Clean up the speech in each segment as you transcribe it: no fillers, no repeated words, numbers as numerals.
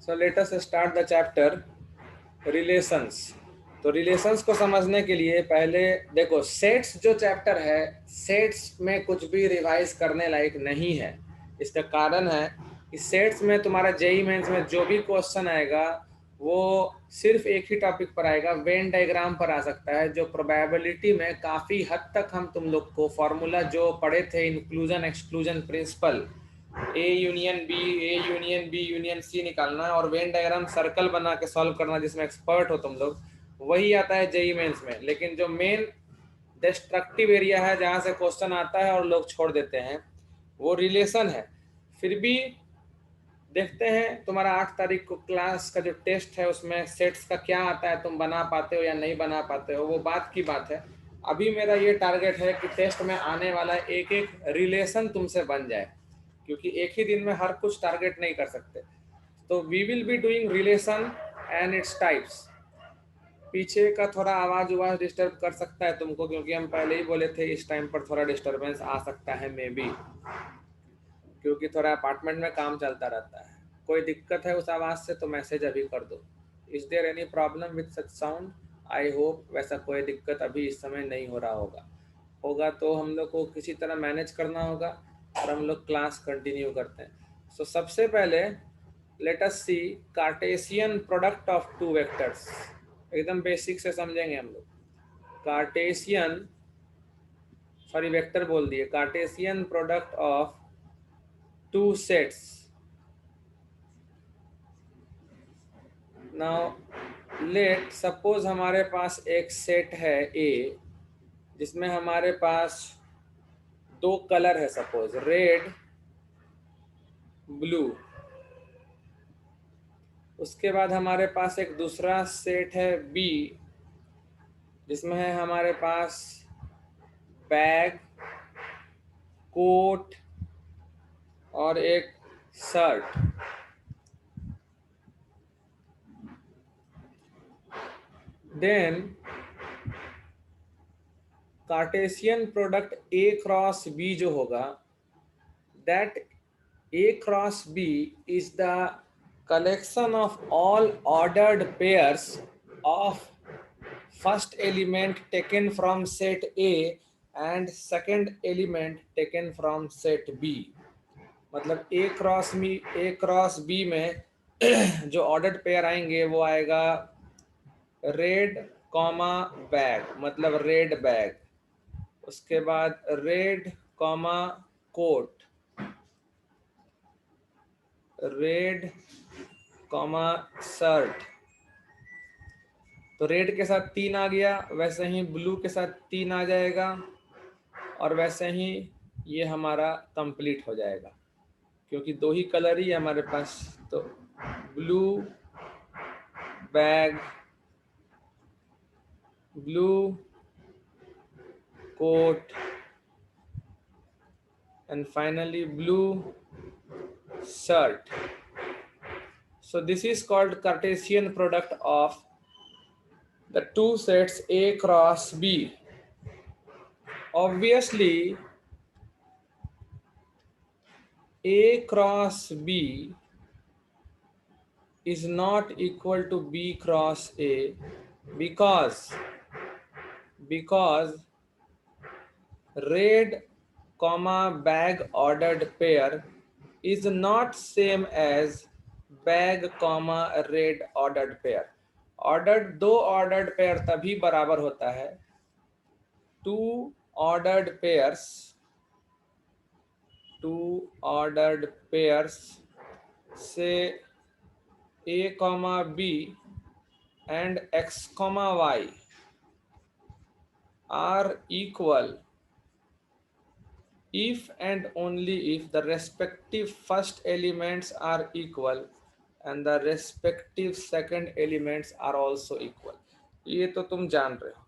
So let us start the chapter relations. तो relations को समझने के लिए पहले देखो, सेट्स जो चैप्टर है, सेट्स में कुछ भी रिवाइज करने लायक नहीं है। इसका कारण है कि सेट्स में तुम्हारा जेई मेंस में जो भी क्वेश्चन आएगा वो सिर्फ एक ही टॉपिक पर आएगा, वेन डायग्राम पर आ सकता है, जो प्रोबेबिलिटी में काफ़ी हद तक हम तुम लोग को फॉर्मूला जो पढ़े थे, inclusion exclusion principle, A union B union C निकालना और वेन डायग्राम सर्कल बना के सॉल्व करना, जिसमें एक्सपर्ट हो तुम लोग, वही आता है जेई मेंस में। लेकिन जो मेन डिस्ट्रक्टिव एरिया है जहाँ से क्वेश्चन आता है और लोग छोड़ देते हैं, वो रिलेशन है। फिर भी देखते हैं तुम्हारा 8 तारीख को क्लास का जो टेस्ट है उसमें सेट्स का क्या आता है, तुम बना पाते हो या नहीं बना पाते हो, वो बात की बात है। अभी मेरा ये टारगेट है कि टेस्ट में आने वाला एक एक रिलेशन तुमसे बन जाए, क्योंकि एक ही दिन में हर कुछ टारगेट नहीं कर सकते। तो we will be doing relation and its types. पीछे का थोड़ा आवाज़ उवाज डिस्टर्ब कर सकता है तुमको, क्योंकि हम पहले ही बोले थे इस टाइम पर थोड़ा डिस्टर्बेंस आ सकता है मे बी, क्योंकि थोड़ा अपार्टमेंट में काम चलता रहता है। कोई दिक्कत है उस आवाज़ से तो मैसेज अभी कर दो। Is there any problem with such sound? I hope वैसा कोई दिक्कत अभी इस समय नहीं हो रहा होगा तो हम लोग को किसी तरह मैनेज करना होगा और हम लोग क्लास कंटिन्यू करते हैं। सो सबसे पहले let us see Cartesian product of two vectors. एकदम बेसिक से समझेंगे हम लोग। कार्टेशियन, सॉरी वेक्टर बोल दिए, Cartesian product of two sets. Now let suppose हमारे पास एक सेट है ए, जिसमें हमारे पास दो कलर है, सपोज रेड ब्लू। उसके बाद हमारे पास एक दूसरा सेट है बी, जिसमें है हमारे पास बैग, कोट और एक shirt. Then Cartesian product A cross B जो होगा, that A cross B is the collection of all ordered pairs of first element taken from set A and second element taken from set B। मतलब ए cross B में जो ordered pair आएंगे वो आएगा red comma bag, मतलब red bag. उसके बाद red comma coat, red comma shirt. तो रेड के साथ 3 आ गया, वैसे ही ब्लू के साथ 3 आ जाएगा, और वैसे ही ये हमारा कंप्लीट हो जाएगा, क्योंकि दो ही कलर ही हमारे पास। तो blue bag, blue coat and finally blue shirt. So this is called Cartesian product of the two sets A cross B. Obviously, A cross B is not equal to B cross A because red comma bag ordered pair is not same as bag comma red ordered pair. Ordered, दो ordered pair तभी बराबर होता है, two ordered pairs से A comma B and X comma Y are equal if and only if the respective first elements are equal and the respective second elements are also equal। ये तो तुम जान रहे हो,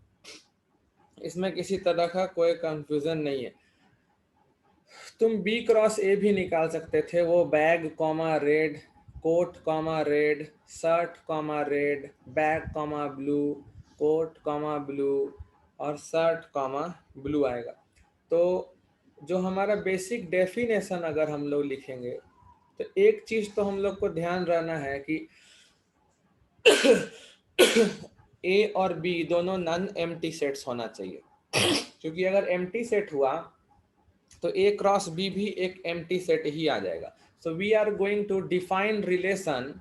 इसमें किसी तरह का कोई कंफ्यूजन नहीं है। तुम बी क्रॉस ए भी निकाल सकते थे, वो bag comma red, coat comma red, shirt comma red, bag comma blue, coat comma blue और शर्ट कॉमा ब्लू आएगा। तो जो हमारा बेसिक डेफिनेशन अगर हम लोग लिखेंगे तो एक चीज तो हम लोग को ध्यान रहना है कि ए और बी दोनों नॉन एम्प्टी सेट्स होना चाहिए, क्योंकि अगर एम्प्टी सेट हुआ तो ए क्रॉस बी भी एक एम्प्टी सेट ही आ जाएगा। So we are going to define relation,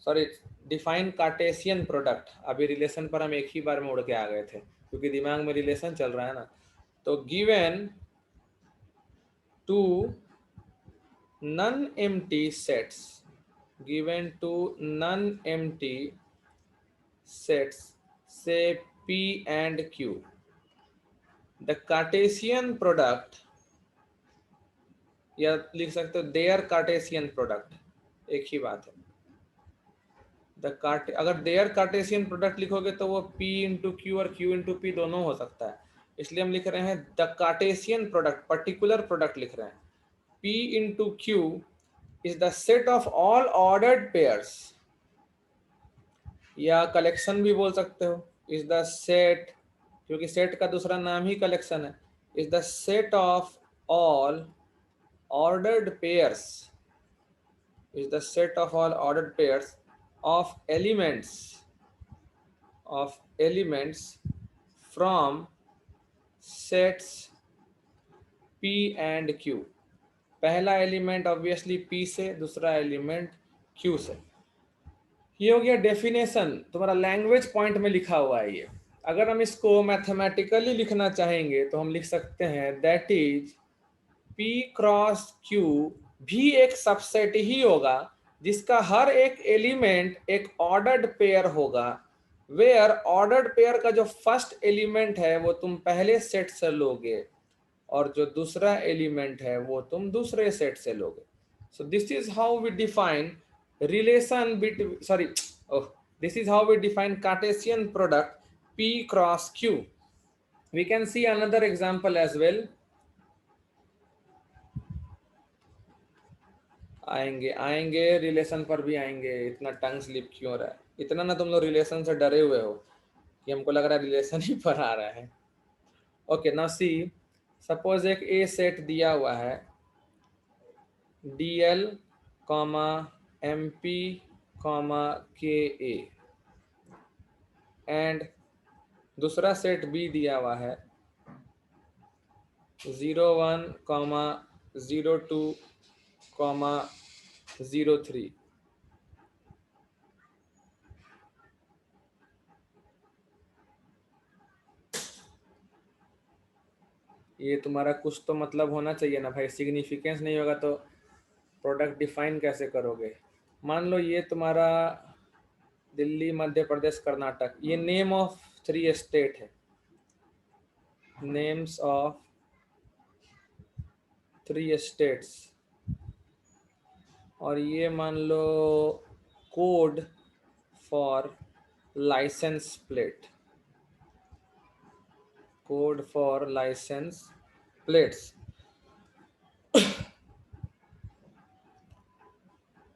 sorry, define Cartesian product. अभी रिलेशन पर हम एक ही बार में उड़ के आ गए थे क्योंकि दिमाग में रिलेशन चल रहा है ना। तो given two non empty sets, given two non empty sets से P and Q, the Cartesian product, या लिख सकते हो देयर कार्टेशियन प्रोडक्ट, एक ही बात है। अगर देयर कार्टेशियन प्रोडक्ट लिखोगे तो वो P इंटू क्यू और Q इंटू पी दोनों हो सकता है, इसलिए हम लिख रहे हैं the Cartesian product, particular product लिख रहे हैं। P into Q is the set of all ordered pairs, या कलेक्शन भी बोल सकते हो, इज द सेट, क्योंकि सेट का दूसरा नाम ही कलेक्शन है, is the set of all ordered pairs, is the set of all ordered pairs of elements from sets P and Q। पहला एलिमेंट ऑब्वियसली P से, दूसरा एलिमेंट Q से। ये हो गया डेफिनेशन, तुम्हारा लैंग्वेज पॉइंट में लिखा हुआ है ये। अगर हम इसको मैथमेटिकली लिखना चाहेंगे तो हम लिख सकते हैं that is P cross Q भी एक सबसेट ही होगा जिसका हर एक एलिमेंट एक ऑर्डर्ड पेयर होगा, वेयर ऑर्डर्ड पेयर का जो फर्स्ट एलिमेंट है वो तुम पहले सेट से लोगे और जो दूसरा एलिमेंट है वो तुम दूसरे सेट से लोगे। So this is how we define relation between, sorry, this is how we define Cartesian product P cross Q। We can see another example as well. आएंगे आएंगे रिलेशन पर भी आएंगे, इतना टंग स्लिप क्यों रहा है? इतना ना तुम लोग रिलेशन से डरे हुए हो कि हमको लग रहा है रिलेशन ही पर आ रहा है। ओके, नाउ सी, सपोज एक ए सेट दिया हुआ है DL comma MP comma KA, and दूसरा सेट B दिया हुआ है 01 कॉमा 02 कॉमा 03। ये तुम्हारा कुछ तो मतलब होना चाहिए ना भाई, सिग्निफिकेंस नहीं होगा तो प्रोडक्ट डिफाइन कैसे करोगे? मान लो ये तुम्हारा दिल्ली, मध्य प्रदेश, कर्नाटक, ये नेम ऑफ 3 स्टेट है, नेम्स ऑफ 3 स्टेट्स, और ये मान लो code for license plate, code for license plates.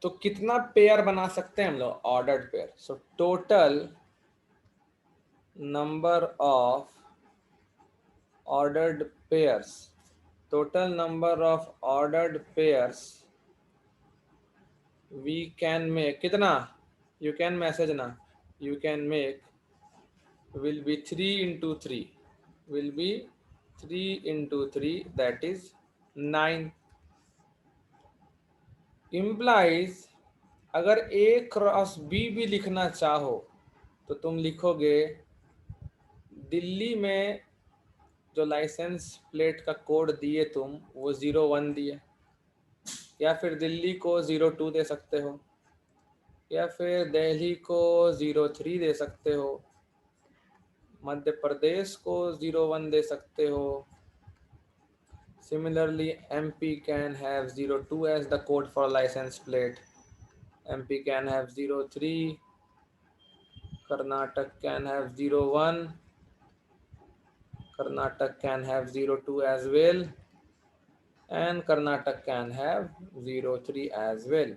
तो कितना पेयर बना सकते हैं हम लोग? Ordered pair. So total number of ordered pairs, total number of ordered pairs we can make, कितना? You can message ना, you can make will be 3 into 3, will be 3 into 3, that is 9। implies अगर A cross B भी लिखना चाहो तो तुम लिखोगे दिल्ली में जो लाइसेंस प्लेट का कोड दिए तुम वो 01 दिए, या फिर दिल्ली को 02 दे सकते हो, या फिर दिल्ली को 03 दे सकते हो, मध्य प्रदेश को 01 दे सकते हो। Similarly, MP can have 02 as the code for license plate, MP can have 03, Karnataka can have 01, Karnataka can have 02 as well, and Karnataka can have 03 as well.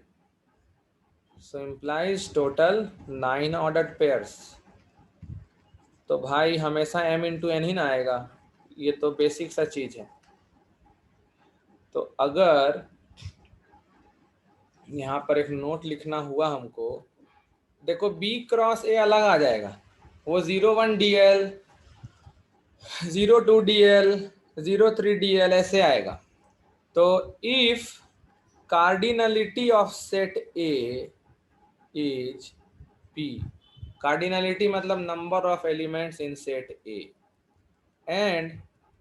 So implies total 9 ordered pairs। तो भाई हमेशा M into N ही ना आएगा, ये तो basic सा चीज है। तो अगर यहाँ पर एक नोट लिखना हुआ हमको। देखो बी क्रॉस ए अलग आ जाएगा, वो 01 DL, 02 DL, 03 DL ऐसे आएगा। तो if cardinality of set A is P, cardinality मतलब number of elements in set A, and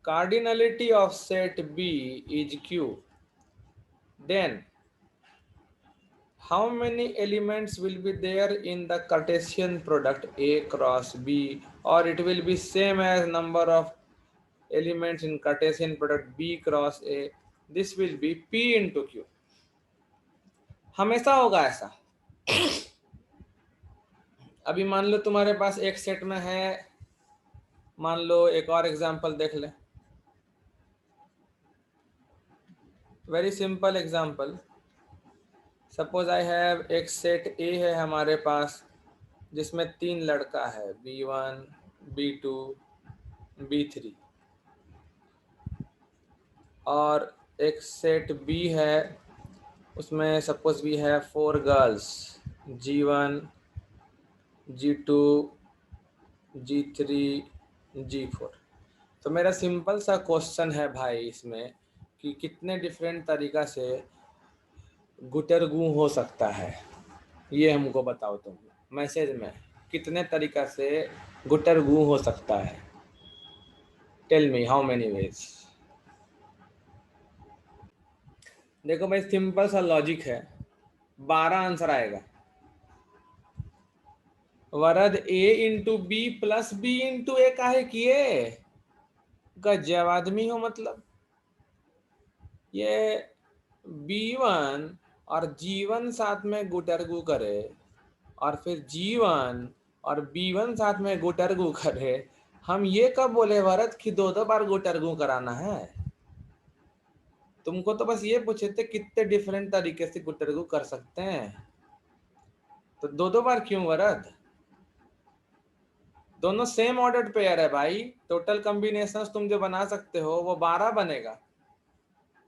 cardinality of set B is Q, then how many elements will be there in the Cartesian product A cross B, or it will be same as number of elements in Cartesian product B cross A, this will be P into Q। हमेशा होगा ऐसा। अभी मान लो तुम्हारे पास एक set में है, मान लो एक और एग्जांपल देख ले, very simple example. Suppose I have एक सेट ए है हमारे पास जिसमें 3 लड़का है, B1, B2, B3, और एक सेट बी है उसमें सपोज भी है 4 girls, G1, G2, G3, G4। तो मेरा सिंपल सा क्वेश्चन है भाई इसमें कि कितने डिफरेंट तरीका से गुटरगू हो सकता है, ये हमको बताओ तुम मैसेज में, कितने तरीका से गुटरगू हो सकता है। Tell me how many ways. देखो भाई सिंपल सा लॉजिक है, 12 आंसर आएगा। वरद A into B plus B into A काहे किए, गजब आदमी हो। मतलब ये B1 और G1 साथ में गुटरगू करे और फिर G1 और B1 साथ में गुटरगू करे, हम ये कब बोले वरद कि 2-2 बार गुटरगू कराना है। तुमको तो बस ये पूछे थे कितने डिफरेंट तरीके से गुटरगू कर सकते हैं, तो 2-2 बार क्यों वरद। दोनों सेम ऑर्डर्ड पेयर है भाई, टोटल कॉम्बिनेशंस तुम जो बना सकते हो वो 12 बनेगा।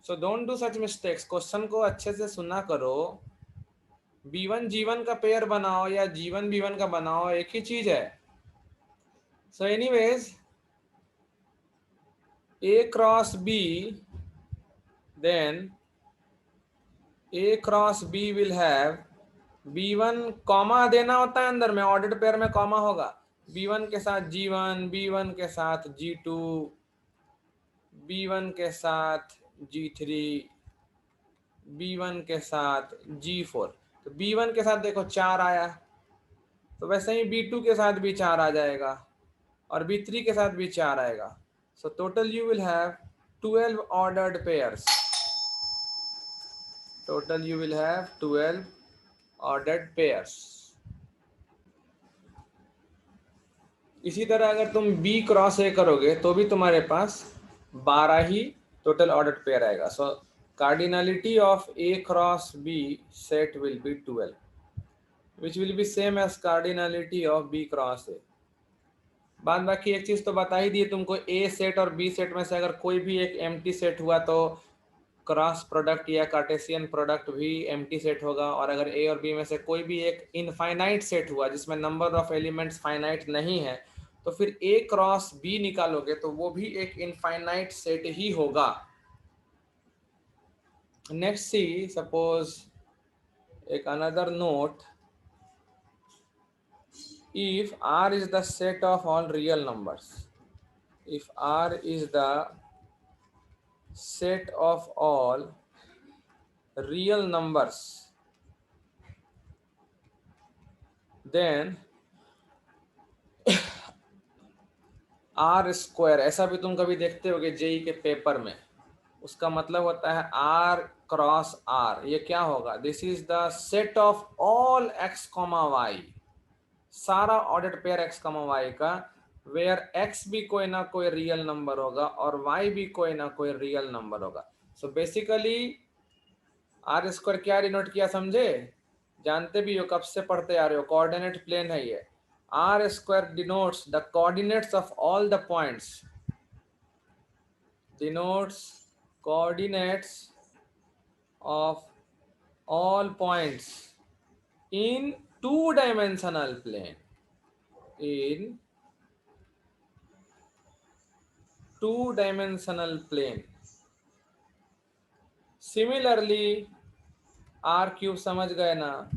So don't do such mistakes, question को अच्छे से सुना करो। B1 G1 का पेयर बनाओ या G1 B1 का बनाओ, एक ही चीज है। So anyways A cross B, then A cross B will have B1, comma देना होता है अंदर में, ऑर्डर्ड पेयर में कॉमा होगा। B1 के साथ G1, B1 के साथ G2, B1 के साथ G3, B1 के साथ G4। तो B1 के साथ देखो 4 आया, तो वैसे ही B2 के साथ भी 4 आ जाएगा और B3 के साथ भी 4 आएगा। So total you will have 12 ordered pairs, total you will have 12 ordered pairs. इसी तरह अगर तुम B क्रॉस A करोगे तो भी तुम्हारे पास 12 ही टोटल ऑर्डर्ड पेयर आएगा। So cardinality of A cross B set will be 12, which will be same as cardinality of B cross A। बाद बाकी एक चीज तो बता ही दी तुमको, A सेट और B सेट में से अगर कोई भी एक एम्प्टी सेट हुआ तो क्रॉस प्रोडक्ट या कार्टेशियन प्रोडक्ट भी एम्प्टी सेट होगा, और अगर A और B में से कोई भी एक इनफाइनाइट सेट हुआ जिसमें नंबर ऑफ एलिमेंट्स फाइनाइट नहीं है, तो फिर A क्रॉस B निकालोगे तो वो भी एक इनफाइनाइट सेट ही होगा। नेक्स्ट सी, सपोज एक another note, if R is the set of all real numbers, if R is the set of all real numbers, then R square, ऐसा भी तुम कभी देखते होगे जेई के पेपर में, उसका मतलब होता है R क्रॉस R। ये क्या होगा, this is the set of all x comma y, सारा ordered pair x comma y का, वेयर x भी कोई ना कोई रियल नंबर होगा और y भी कोई ना कोई रियल नंबर होगा। सो बेसिकली आर स्क्वायर क्या डिनोट किया समझे, जानते भी हो, कब से पढ़ते आ रहे हो, कोऑर्डिनेट प्लेन है ये। R square denotes the coordinates of all the points, denotes coordinates of all points in two-dimensional plane. In two-dimensional plane. Similarly, R cube समझ गए ना?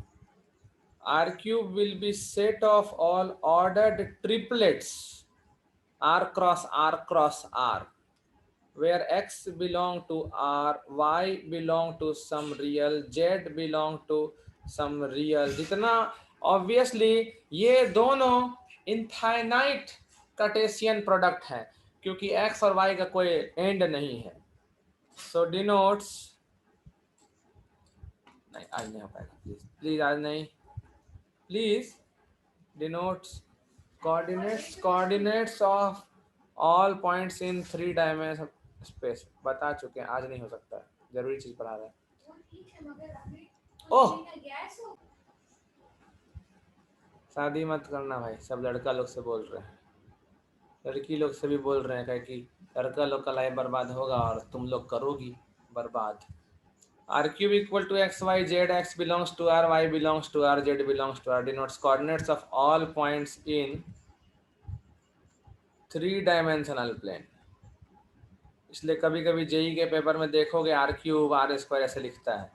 R cube will be set of all ordered triplets R cross R cross R, where X belong to R, Y belong to some real, Z belong to some real. जितना obviously ये दोनों infinite Cartesian product है, क्योंकि X और Y का कोई and नहीं है. So denotes, नहीं आज नहीं हो पाएगा, प्लीज प्लीज आज नहीं, please. Denotes coordinates of all points in three dimensional space. बता चुके हैं, आज नहीं हो सकता है, जरूरी चीज पढ़ा रहे हैं. ओह, शादी मत करना भाई, सब लड़का लोग से बोल रहे हैं, लड़की लोग से भी बोल रहे हैं कि लड़का लोग का लाइफ बर्बाद होगा और तुम लोग करोगी बर्बाद. R cube equal to x, y, z, x belongs to R, y belongs to R, z belongs to R, denotes coordinates of all points in three dimensional plane. इसलिए कभी कभी जेई के पेपर में देखोगे आर क्यूब आर स्क्वायर ऐसे लिखता है,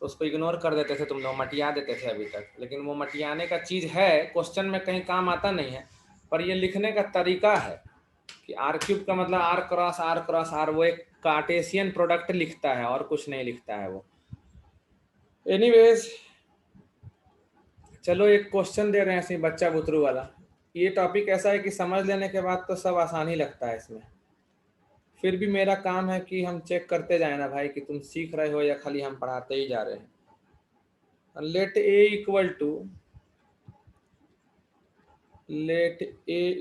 तो उसको इग्नोर कर देते थे तुम लोग, मटिया देते थे अभी तक. लेकिन वो मटियाने का चीज़ है, क्वेश्चन में कहीं काम आता नहीं है, पर ये लिखने का तरीका है कि आर क्यूब का मतलब आर क्रॉस आर, वो एक कार्टेशियन प्रोडक्ट लिखता है और कुछ नहीं लिखता है वो. एनीवेज, चलो एक क्वेश्चन दे रहे हैं ऐसे ही बच्चा बुतरू वाला. ये टॉपिक ऐसा है कि समझ लेने के बाद तो सब आसान ही लगता है इसमें. फिर भी मेरा काम है कि हम चेक करते जाए ना भाई कि तुम सीख रहे हो या खाली हम पढ़ाते ही जा रहे हैं. Let A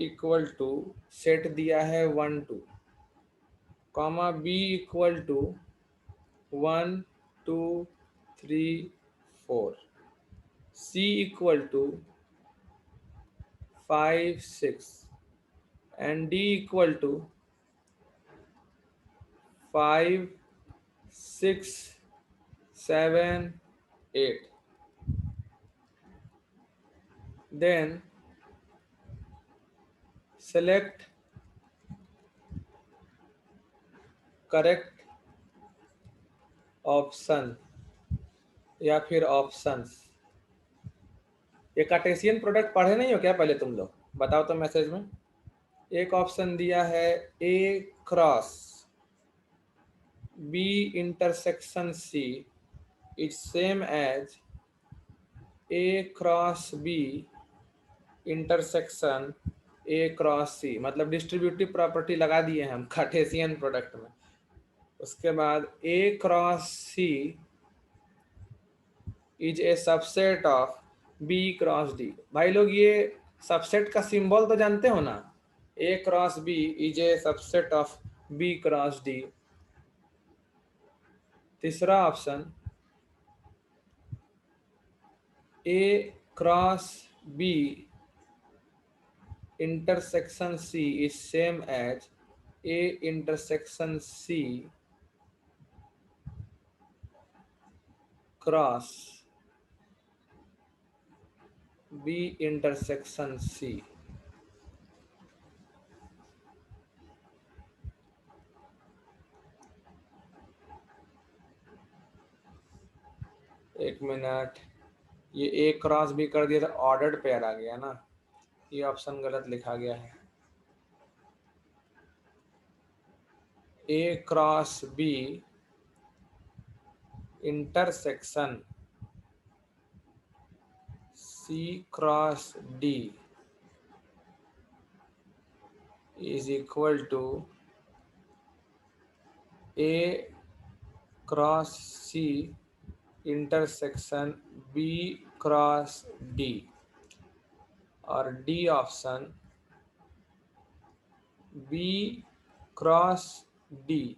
equal to set दिया है 1 2, comma B equal to 1 2 3 4, C equal to 5 6 and D equal to 5 6 7 8. Then select correct option या फिर ऑप्शंस. ये कार्टेशियन प्रोडक्ट पढ़े नहीं हो क्या पहले तुम लोग? बताओ तो मैसेज में. एक ऑप्शन दिया है A cross B intersection C is same as A cross B intersection A cross C. मतलब डिस्ट्रीब्यूटिव प्रॉपर्टी लगा दिए हैं हम कार्टेशियन प्रोडक्ट में. उसके बाद A cross C is a subset of B cross D. भाई लोग ये सबसेट का सिंबल तो जानते हो ना? A cross B is a subset of B cross D. तीसरा option A cross B intersection C is same as A intersection C cross B intersection C. एक मिनट, ये ए क्रॉस बी कर दिया तो ऑर्डर्ड पेयर आ गया ना, ये option गलत लिखा गया है. A cross B intersection C cross D is equal to A cross C intersection B cross D. और D option B cross D,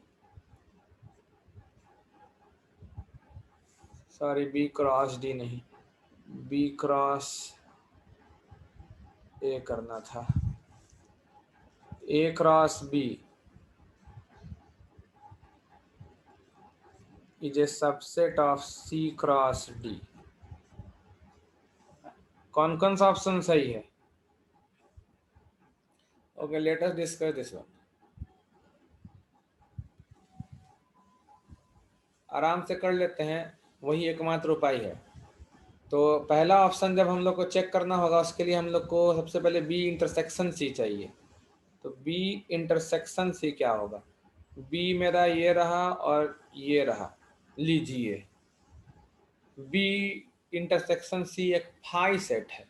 sorry B cross D नहीं, बी क्रॉस ए करना था. A cross B is a subset of C cross D. कौन कौन सा option सही है? Okay, let us discuss this one. आराम से कर लेते हैं, वही एकमात्र उपाय है। तो पहला ऑप्शन जब हम लोग को चेक करना होगा, उसके लिए हम लोग को सबसे पहले बी इंटरसेक्शन सी चाहिए। तो बी इंटरसेक्शन सी क्या होगा? बी मेरा ये रहा और ये रहा, लीजिए बी इंटरसेक्शन सी एक फाई सेट है।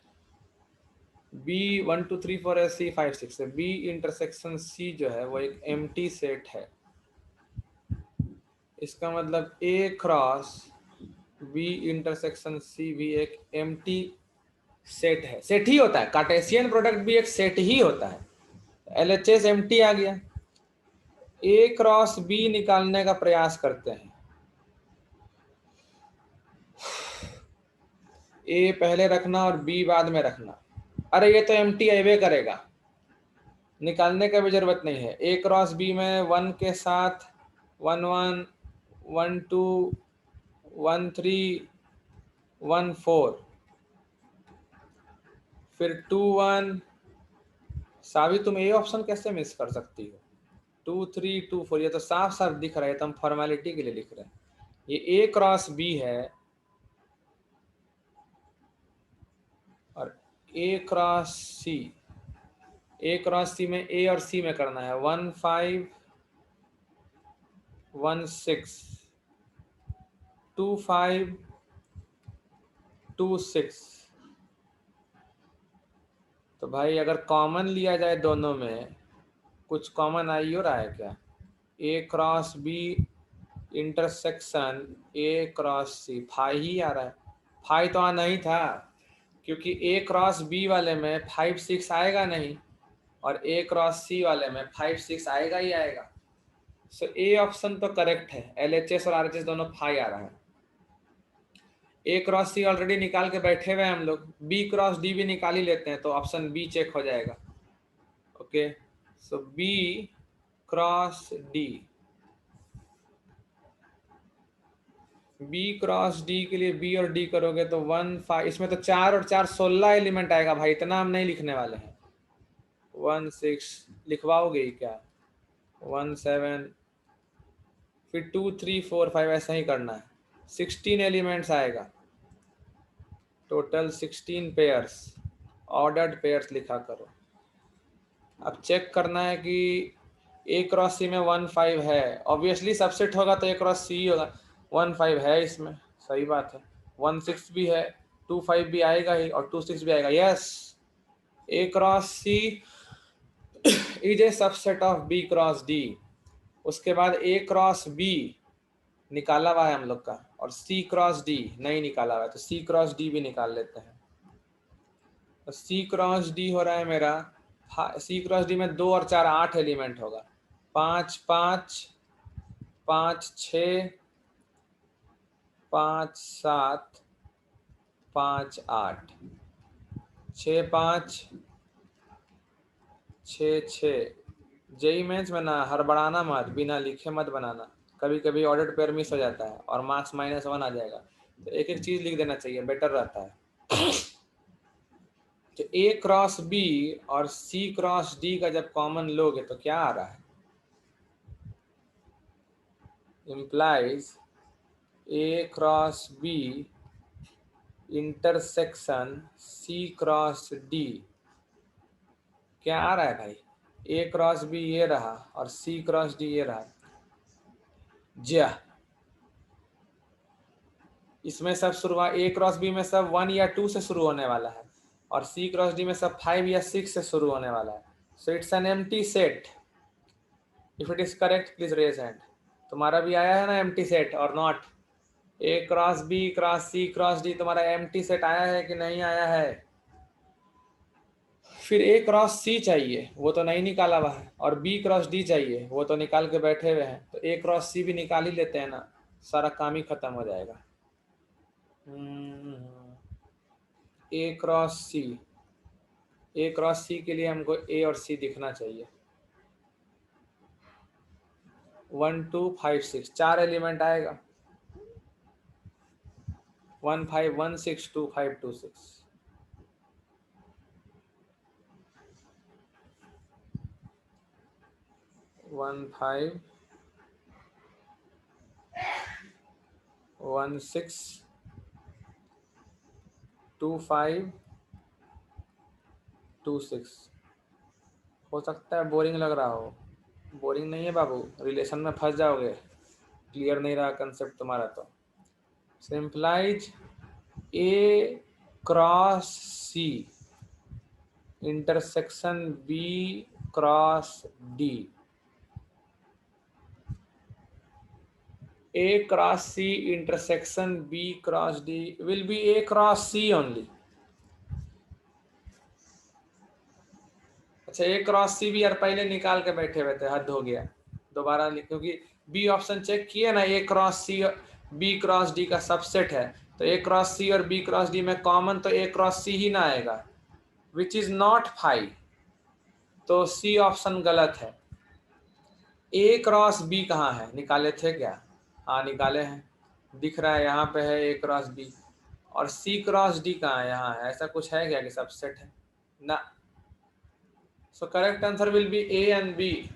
बी 1 2 3 4 सी 5 6 है। बी इंटरसेक्शन सी जो है वो एक एम्प्टी सेट है। इसका मतलब ए क्रॉस बी इंटरसेक्शन सी भी एक एम्प्टी सेट है। सेट ही होता है, कार्टेशियन प्रोडक्ट भी एक सेट ही होता है। एलएचएस एम्प्टी आ गया। ए क्रॉस बी निकालने का प्रयास करते हैं। ए पहले रखना और बी बाद में रखना। अरे ये तो एम्प्टी अवे करेगा, निकालने का भी जरूरत नहीं है। ए क्रॉस बी में 1 के साथ 1 1 1 2 1 3 1 4, फिर 2 1। सावी तुम ए ऑप्शन कैसे मिस कर सकती हो? 2 3 2 4, ये तो साफ साफ दिख रहा है, तो हम फॉर्मेलिटी के लिए लिख रहे हैं। ये ए क्रॉस बी है और ए क्रॉस सी। ए क्रॉस सी में ए और सी में करना है। 1 5 1 6 2 5 2 6। तो भाई अगर कॉमन लिया जाए दोनों में, कुछ कॉमन आ ही हो रहा है क्या? A cross B intersection A cross C, phi ही आ रहा है। फाई तो आना ही था, क्योंकि ए क्रॉस बी वाले में 5 6 आएगा नहीं, और ए क्रॉस सी वाले में 5 6 आएगा ही आएगा। सो ए ऑप्शन तो करेक्ट है। एलएचएस और आरएचएस दोनों फाई आ रहा है। ए क्रॉस सी ऑलरेडी निकाल के बैठे हुए हैं हम लोग, बी क्रॉस डी भी निकाल ही लेते हैं, तो ऑप्शन बी चेक हो जाएगा। Okay, so B cross D. B cross D के लिए बी और डी करोगे तो 1 5, इसमें तो 4 और 4 16 एलिमेंट आएगा भाई, इतना हम नहीं लिखने वाले हैं। 1 6 लिखवाओगे ही क्या? 1 7, फिर 2 3 4 5, ऐसा ही करना है। 16 एलिमेंट्स आएगा, टोटल 16 पेयर्स, ऑर्डर्ड पेयर्स लिखा करो। अब चेक करना है कि ए क्रॉस सी में 1 5 है, ऑब्वियसली सबसेट होगा तो ए क्रॉस सी होगा। 1 5 है इसमें, सही बात है। 1 6 भी है, 2 5 भी आएगा ही, और 2 6 भी आएगा। Yes, A cross C is a subset of B cross D. उसके बाद ए क्रॉस बी निकाला हुआ है हम लोग का, और सी क्रॉस डी नहीं निकाला हुआ है, तो सी क्रॉस डी भी निकाल लेते हैं। तो सी क्रॉस डी हो रहा है मेरा, सी क्रॉस डी में 2 और 4 8 एलिमेंट होगा। 5 5 5 6 5 7 5 8 6 5 6 6। जेई मेंस में ना हड़बड़ाना मत, बिना लिखे मत बनाना, कभी कभी ऑर्डर पेयर मिस हो जाता है और मार्क्स -1 आ जाएगा। तो एक एक चीज लिख देना चाहिए, बेटर रहता है। तो ए क्रॉस बी और सी क्रॉस डी का जब कॉमन लोगे तो क्या आ रहा है? Implies A cross B intersection C cross D. क्या आ रहा है भाई? ए क्रॉस बी ये रहा और सी क्रॉस डी ये रहा। जा, इसमें सब शुरुआत ए क्रॉस बी में सब 1 या 2 से शुरू होने वाला है, और सी क्रॉस डी में सब 5 या 6 से शुरू होने वाला है। So it's an empty set. If it is correct please raise hand. तुम्हारा भी आया है ना एम्प्टी सेट और not? A cross B cross C cross D तुम्हारा एम्प्टी सेट आया है कि नहीं आया है? फिर ए क्रॉस सी चाहिए, वो तो नहीं निकाला हुआ है, और बी क्रॉस डी चाहिए, वो तो निकाल के बैठे हुए हैं। तो ए क्रॉस सी भी निकाल ही लेते हैं ना, सारा काम ही खत्म हो जाएगा। ए क्रॉस सी, ए क्रॉस सी के लिए हमको ए और सी दिखना चाहिए। 1 2 5 6 4 एलिमेंट आएगा। 15162526 15162526। हो सकता है बोरिंग लग रहा हो, बोरिंग नहीं है बाबू, रिलेशन में फंस जाओगे, क्लियर नहीं रहा कंसेप्ट तुम्हारा तो। So implies A cross C intersection B cross D. A cross C intersection B cross D will be A cross C only. अच्छा, A क्रॉस C भी यार पहले निकाल के बैठे हुए थे, हद हो गया। दोबारा क्योंकि B ऑप्शन चेक किए ना, A क्रॉस C और B क्रॉस D का सबसेट है, तो A क्रॉस C और B क्रॉस D में कॉमन तो A क्रॉस C ही ना आएगा, विच इज नॉट फाई, तो C ऑप्शन गलत है। A क्रॉस B कहाँ है, निकाले थे क्या? हाँ निकाले हैं, दिख रहा है यहाँ पे है A क्रॉस B। और C क्रॉस D कहाँ है, यहाँ है, ऐसा कुछ है क्या कि सबसेट है ना? So correct answer will be A and B.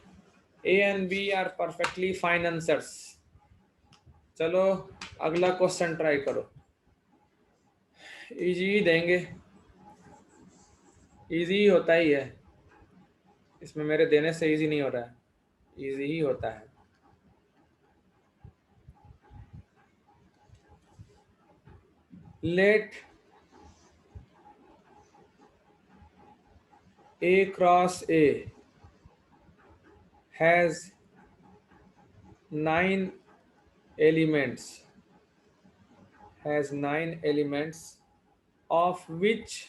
A and B are perfectly fine answers. चलो अगला क्वेश्चन ट्राई करो, इजी ही देंगे, इजी ही होता ही है, इसमें मेरे देने से इजी नहीं हो रहा है, इजी ही होता है। Let A cross A has 9 elements, of which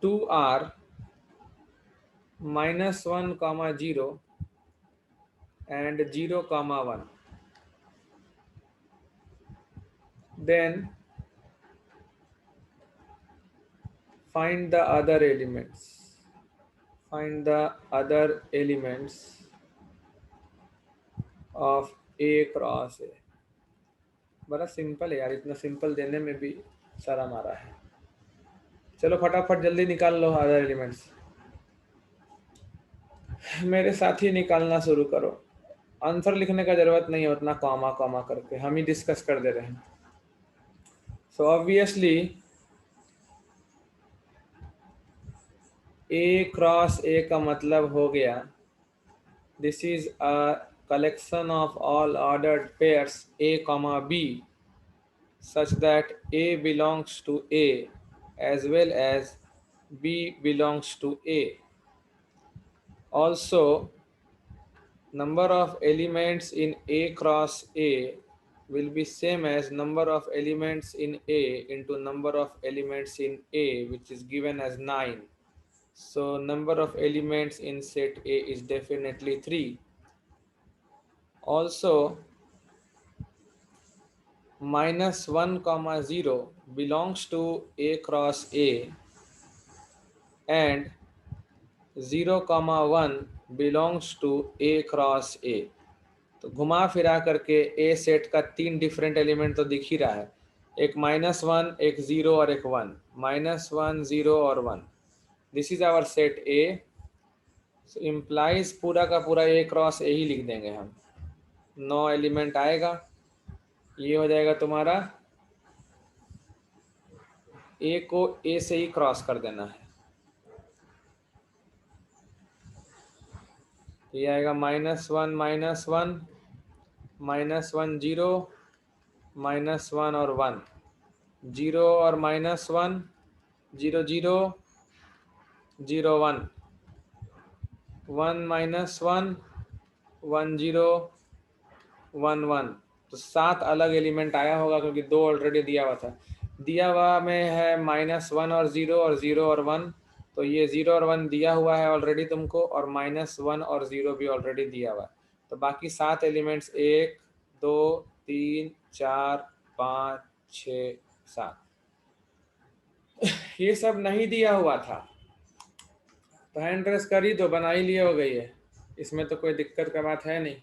2 are -1, 0 and 0, 1. Then find the other elements. Of A cross A. बड़ा सिंपल है यार, इतना सिंपल देने में भी सारा मारा है। चलो फटाफट जल्दी निकाल लो अदर एलिमेंट्स, मेरे साथ ही निकालना शुरू करो। आंसर लिखने का जरूरत नहीं है उतना, कॉमा कॉमा करके हम ही डिस्कस कर दे रहे हैं। So obviously A cross A का मतलब हो गया, this is a collection of all ordered pairs A, B such that A belongs to A as well as B belongs to A. Also, number of elements in A cross A will be same as number of elements in A into number of elements in A, which is given as 9. So number of elements in set A is definitely 3. Also, -1, 0 belongs to A cross A and 0, 1 belongs to A cross A. तो घुमा फिरा करके A set का 3 different element तो दिख ही रहा है, एक -1, एक 0 और एक 1, -1, 0 और 1। This is our set A। So implies पूरा का पूरा A क्रॉस A ही लिख देंगे हम, 9 एलिमेंट आएगा, ये हो जाएगा तुम्हारा, A को A से ही क्रॉस कर देना है, ये आएगा -1, -1, -1, 0, -1 और 1, 0 और -1, 0, 0, 0, 1, 1, -1, 1, 0, 1, 1। तो 7 अलग एलिमेंट आया होगा क्योंकि 2 ऑलरेडी दिया हुआ था, दिया हुआ में है -1 और 0 और 0 और 1, तो ये 0 और 1 दिया हुआ है ऑलरेडी तुमको, और -1 और 0 भी ऑलरेडी दिया हुआ है, तो बाकी 7 एलिमेंट्स 1, 2, 3, 4, 5, 6, 7 ये सब नहीं दिया हुआ था, तो हैंड रेस कर ही दो, बना ही लिए हो गई है, इसमें तो कोई दिक्कत का बात है नहीं।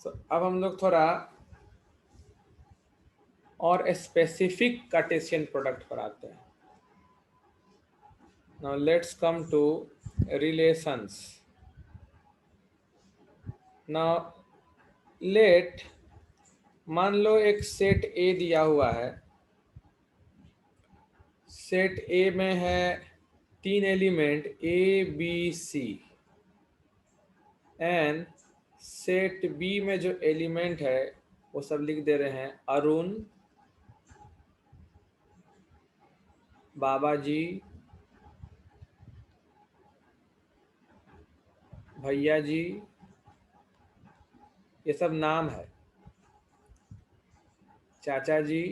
अब हम लोग थोड़ा और स्पेसिफिक कार्टेशियन प्रोडक्ट पर आते हैं. Now let's come to relations. Now let मान लो एक सेट ए दिया हुआ है. सेट ए में है 3 element A B C, and set B में जो एलिमेंट है वो सब लिख दे रहे हैं अरुण, बाबा जी, भैया जी, ये सब नाम है. चाचा जी,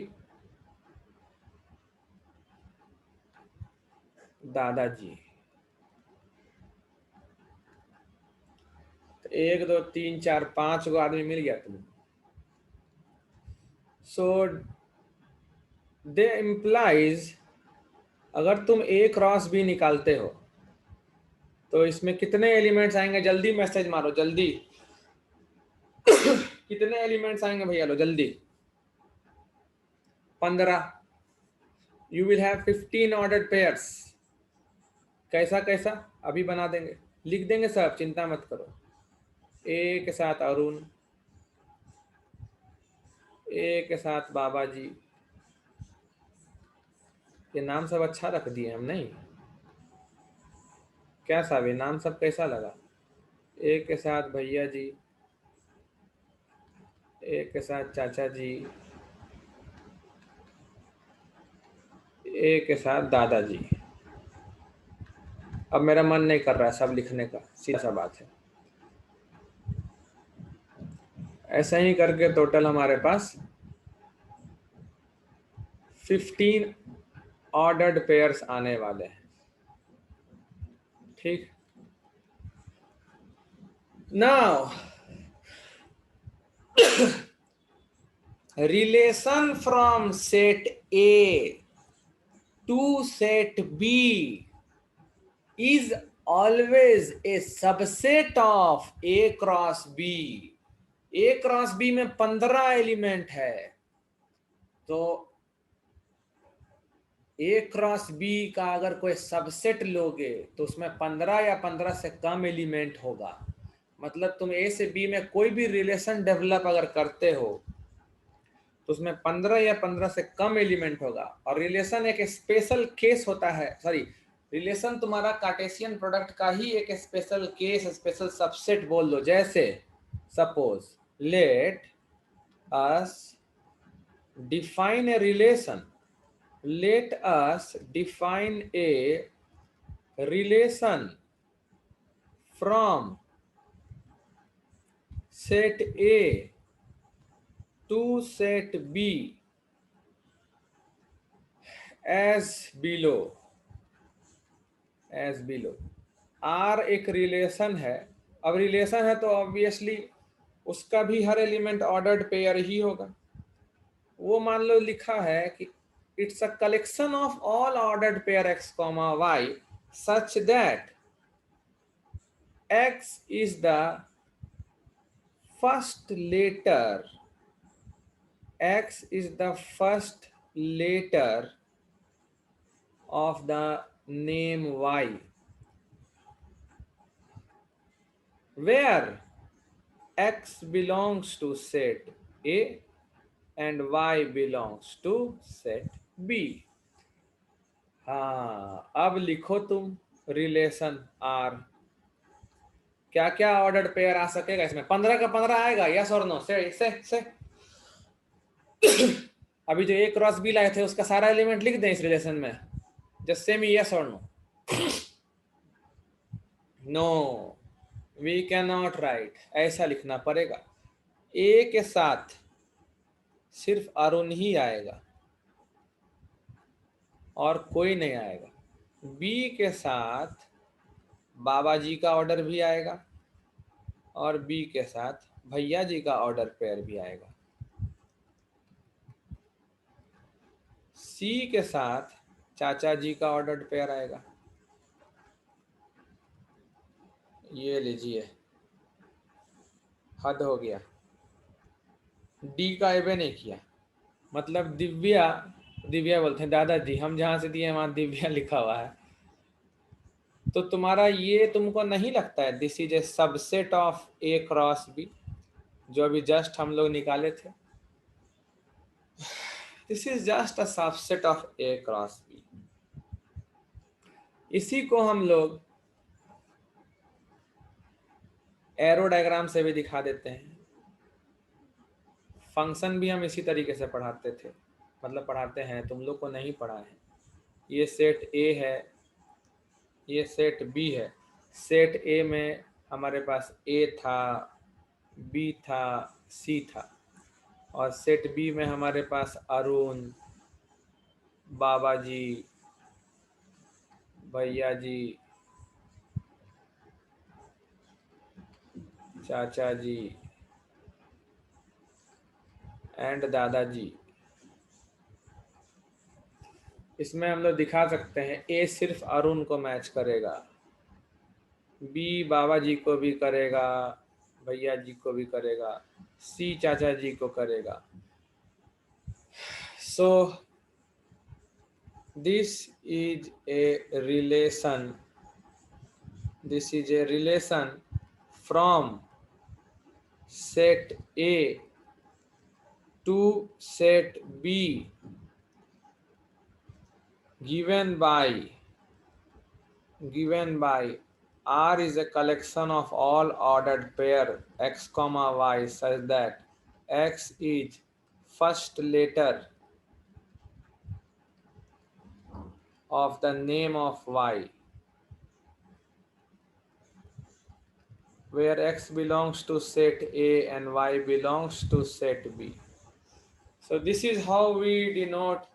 दादाजी. तो 1 2 3 4 5 गो आदमी मिल गया तुम्हें. सो दे इम्प्लाइज अगर तुम ए क्रॉस बी निकालते हो तो इसमें कितने एलिमेंट्स आएंगे? जल्दी मैसेज मारो जल्दी. कितने एलिमेंट्स आएंगे भैया लो जल्दी? 15. You will have 15 ordered pairs. कैसा कैसा अभी बना देंगे, लिख देंगे सब, चिंता मत करो. ए के साथ अरुण, ए के साथ बाबा जी. ये नाम सब अच्छा रख दिए हम नहीं? क्या साहब ये नाम सब कैसा लगा? ए के साथ भैया जी, ए के साथ चाचा जी, ए के साथ दादाजी. अब मेरा मन नहीं कर रहा है सब लिखने का, सीधा सा बात है. ऐसा ही करके टोटल हमारे पास 15 ऑर्डर्ड पेयर्स आने वाले हैं. ठीक. Now relation from set A to set B is always a subset of A cross B. A cross B में 15 एलिमेंट है, तो A क्रॉस B का अगर कोई सबसेट लोगे तो उसमें 15 या 15 से कम एलिमेंट होगा. मतलब तुम A से B में कोई भी रिलेशन डेवलप अगर करते हो तो उसमें 15 या 15 से कम एलिमेंट होगा. और रिलेशन एक स्पेशल केस होता है, सॉरी, रिलेशन तुम्हारा कार्टेशियन प्रोडक्ट का ही एक स्पेशल केस, स्पेशल सबसेट बोल दो. जैसे suppose let us define a relation, let us define a relation from set A to set B as below. As below. R एक relation है. अब relation है तो ऑब्वियसली उसका भी हर एलिमेंट ऑर्डर्ड पेयर ही होगा. वो मान लो लिखा है कि it's a collection of all ordered pair X comma Y such that X is the first letter, X is the first letter of the name y, where x belongs to set A and y belongs to set B. हाँ, अब लिखो तुम relation R. क्या क्या ordered pair आ सकेगा इसमें? 15 का 15 आएगा, यस और नो? से अभी जो A क्रॉस B लाए थे उसका सारा एलिमेंट लिख दें इस रिलेशन में? जस्ट से मी यस और no? No, we can not write. ऐसा लिखना पड़ेगा. ए के साथ सिर्फ अरुण ही आएगा और कोई नहीं आएगा. बी के साथ बाबा जी का ऑर्डर भी आएगा और बी के साथ भैया जी का ऑर्डर पेयर भी आएगा. सी के साथ चाचा जी का ऑर्डर पेयर आएगा. ये लीजिए, हद हो गया. डी का एबे नहीं किया, मतलब दिव्या, दिव्या बोलते हैं दादाजी, हम जहाँ से दिए वहाँ दिव्या लिखा हुआ है। तो तुम्हारा ये तुमको नहीं लगता है this is a subset of A cross B, जो अभी जस्ट हम लोग निकाले थे? This is just a subset of A cross B. इसी को हम लोग एरो डायग्राम से भी दिखा देते हैं। फंक्शन भी हम इसी तरीके से पढ़ाते थे, मतलब पढ़ाते हैं, तुम लोग को नहीं पढ़ा है। ये सेट ए है, ये सेट बी है। सेट ए में हमारे पास ए था, बी था, सी था, और सेट बी में हमारे पास अरुण, बाबा जी, भैया जी, चाचा जी एंड दादाजी। इसमें हम लोग दिखा सकते हैं ए सिर्फ अरुण को मैच करेगा, बी बाबा जी को भी करेगा, भैया जी को भी करेगा, सी चाचा जी को करेगा। सो this is a relation, this is a relation from set A to set B given by R is a collection of all ordered pair x comma y such that x is first letter of the name of y, where x belongs to set A and y belongs to set B. So this is how we denote।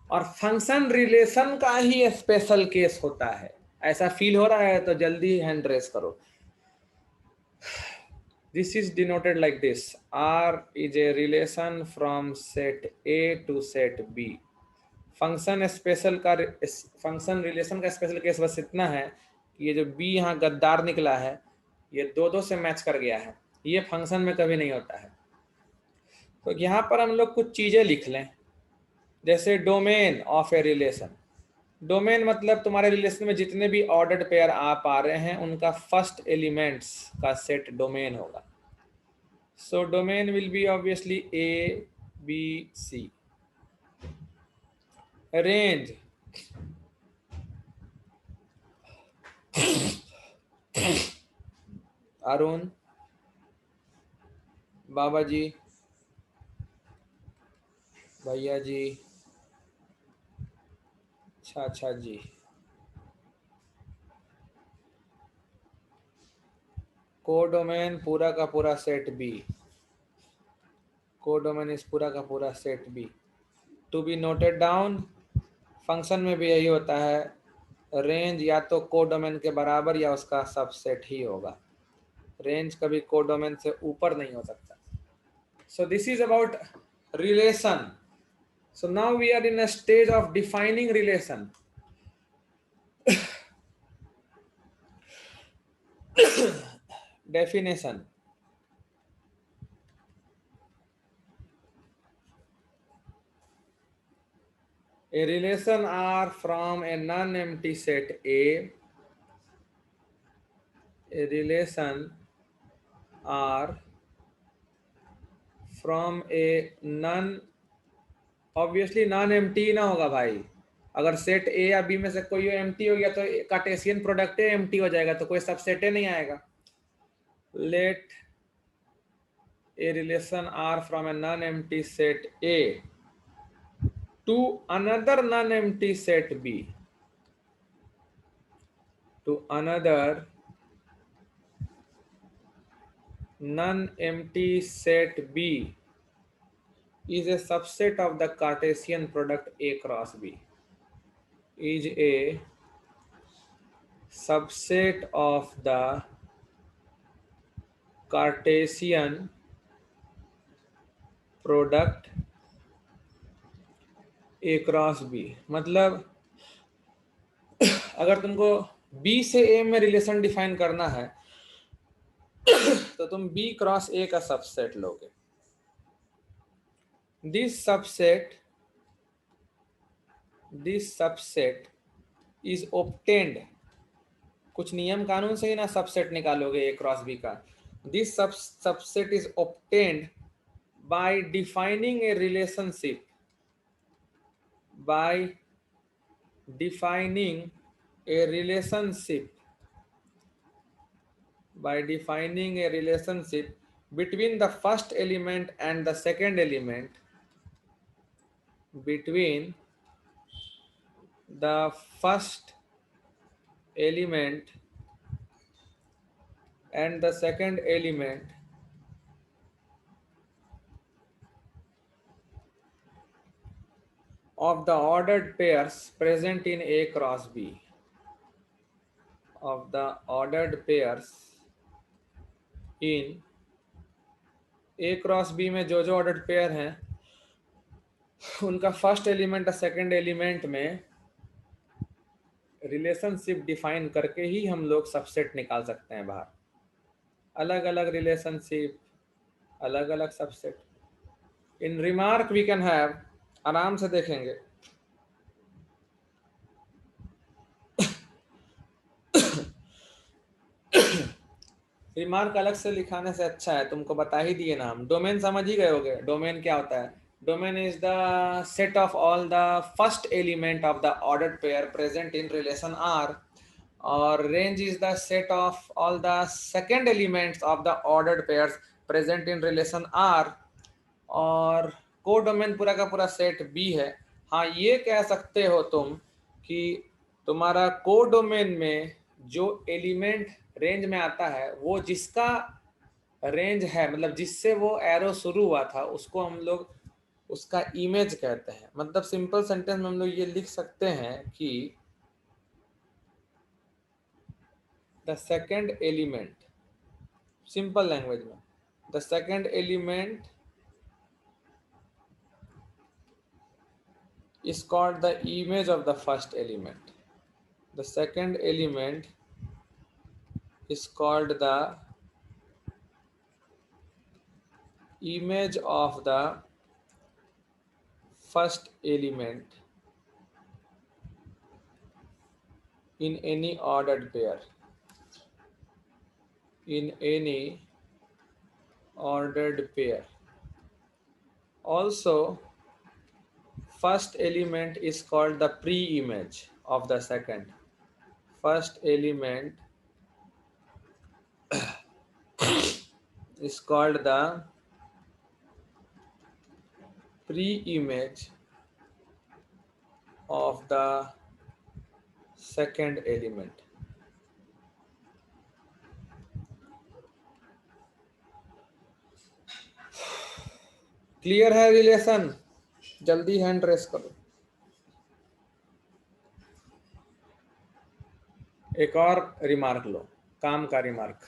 और function relation का ही special case होता है। ऐसा feel हो रहा है तो जल्दी हैंड रेस करो। This is denoted like this, R is a relation from set A to set B. Function special का, फंक्शन रिलेशन का स्पेशल केस बस इतना है कि ये जो बी यहाँ गद्दार निकला है, ये दो दो से मैच कर गया है, ये फंक्शन में कभी नहीं होता है। तो यहाँ पर हम लोग कुछ चीजें लिख लें, जैसे domain of a relation. Domain मतलब तुम्हारे रिलेशन में जितने भी ऑर्डर्ड पेयर आ पा रहे हैं उनका फर्स्ट एलिमेंट्स का सेट डोमेन होगा। So domain will be obviously A B C. Range, Arun, बाबा जी, भैया जी, चाचा जी। कोडोमेन पूरा का पूरा सेट बी, कोडोमेन इस पूरा का पूरा set B. To be noted down, function में भी यही होता है, रेंज या तो कोडोमेन के बराबर या उसका सबसेट ही होगा। रेंज कभी कोडोमेन से ऊपर नहीं हो सकता। So this is about relation. So now we are in a stage of defining relation. Definition, a relation R from a non-empty set A, a relation R from a non, obviously non empty ना होगा भाई। अगर set ए या B में से कोई empty हो गया तो कार्टेशियन प्रोडक्ट एम्प्टी हो जाएगा, तो कोई सबसेट नहीं आएगा। Let a relation R from a non empty set A to another non-empty set B, to another non-empty set B is a subset of the Cartesian product A cross B, is a subset of the Cartesian product A cross B. मतलब अगर तुमको B से ए में relation define करना है तो तुम B cross ए का सबसेट लोगे। this subset is obtained, कुछ नियम कानून से ही ना सबसेट निकालोगे ए क्रॉस बी का. This subset is obtained by defining a relationship, by defining a relationship between the first element and the second element, between the first element and the second element of the ordered pairs present in A cross B, of the ordered pairs in A cross B में जो ordered pair हैं उनका first element और second element में relationship define करके ही हम लोग सबसेट निकाल सकते हैं बाहर. अलग अलग रिलेशनशिप, अलग अलग subset. In remark we can have, आराम से देखेंगे. रिमार्क अलग से लिखाने से अच्छा है, तुमको बता ही दिए ना हम. डोमेन समझ ही गए होगे. डोमेन क्या होता है? Domain is the set of all the first element of the ordered pair present in relation R, और range is the set of all the second elements of the ordered pairs present in relation R, और को domain पूरा का पूरा set B है. हाँ, ये कह सकते हो तुम कि तुम्हारा को डोमेन में जो एलिमेंट रेंज में आता है वो जिसका रेंज है, मतलब जिससे वो एरो शुरू हुआ था, उसको हम लोग उसका इमेज कहते हैं. मतलब सिंपल सेंटेंस में हम लोग ये लिख सकते हैं कि the second element, simple language में, the second element is called the image of the first element. The second element is called the image of the first element in any ordered pair. In any ordered pair. Also, first element is called the pre-image of the second. First element is called the pre-image of the second element. Clear है relation? जल्दी hand raise करो. एक और remark लो, काम का remark.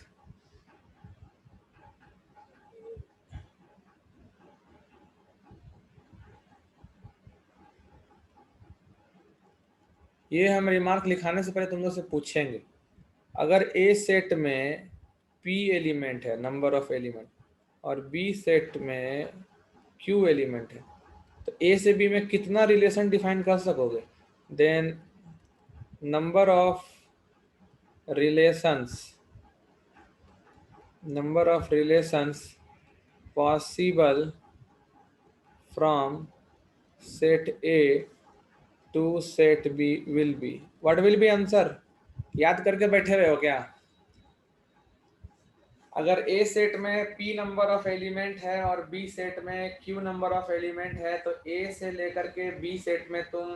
ये हम remark लिखाने से पहले तुम लोग से पूछेंगे. अगर ए सेट में पी एलिमेंट है, नंबर ऑफ एलिमेंट, और बी सेट में क्यू एलिमेंट है, तो ए से बी में कितना रिलेशन डिफाइन कर सकोगे? Then number of relations possible from set A to set B will be. What will be answer? याद करके बैठे रहे हो क्या? अगर ए सेट में पी नंबर ऑफ एलिमेंट है और बी सेट में क्यू नंबर ऑफ एलिमेंट है, तो ए से लेकर के बी सेट में तुम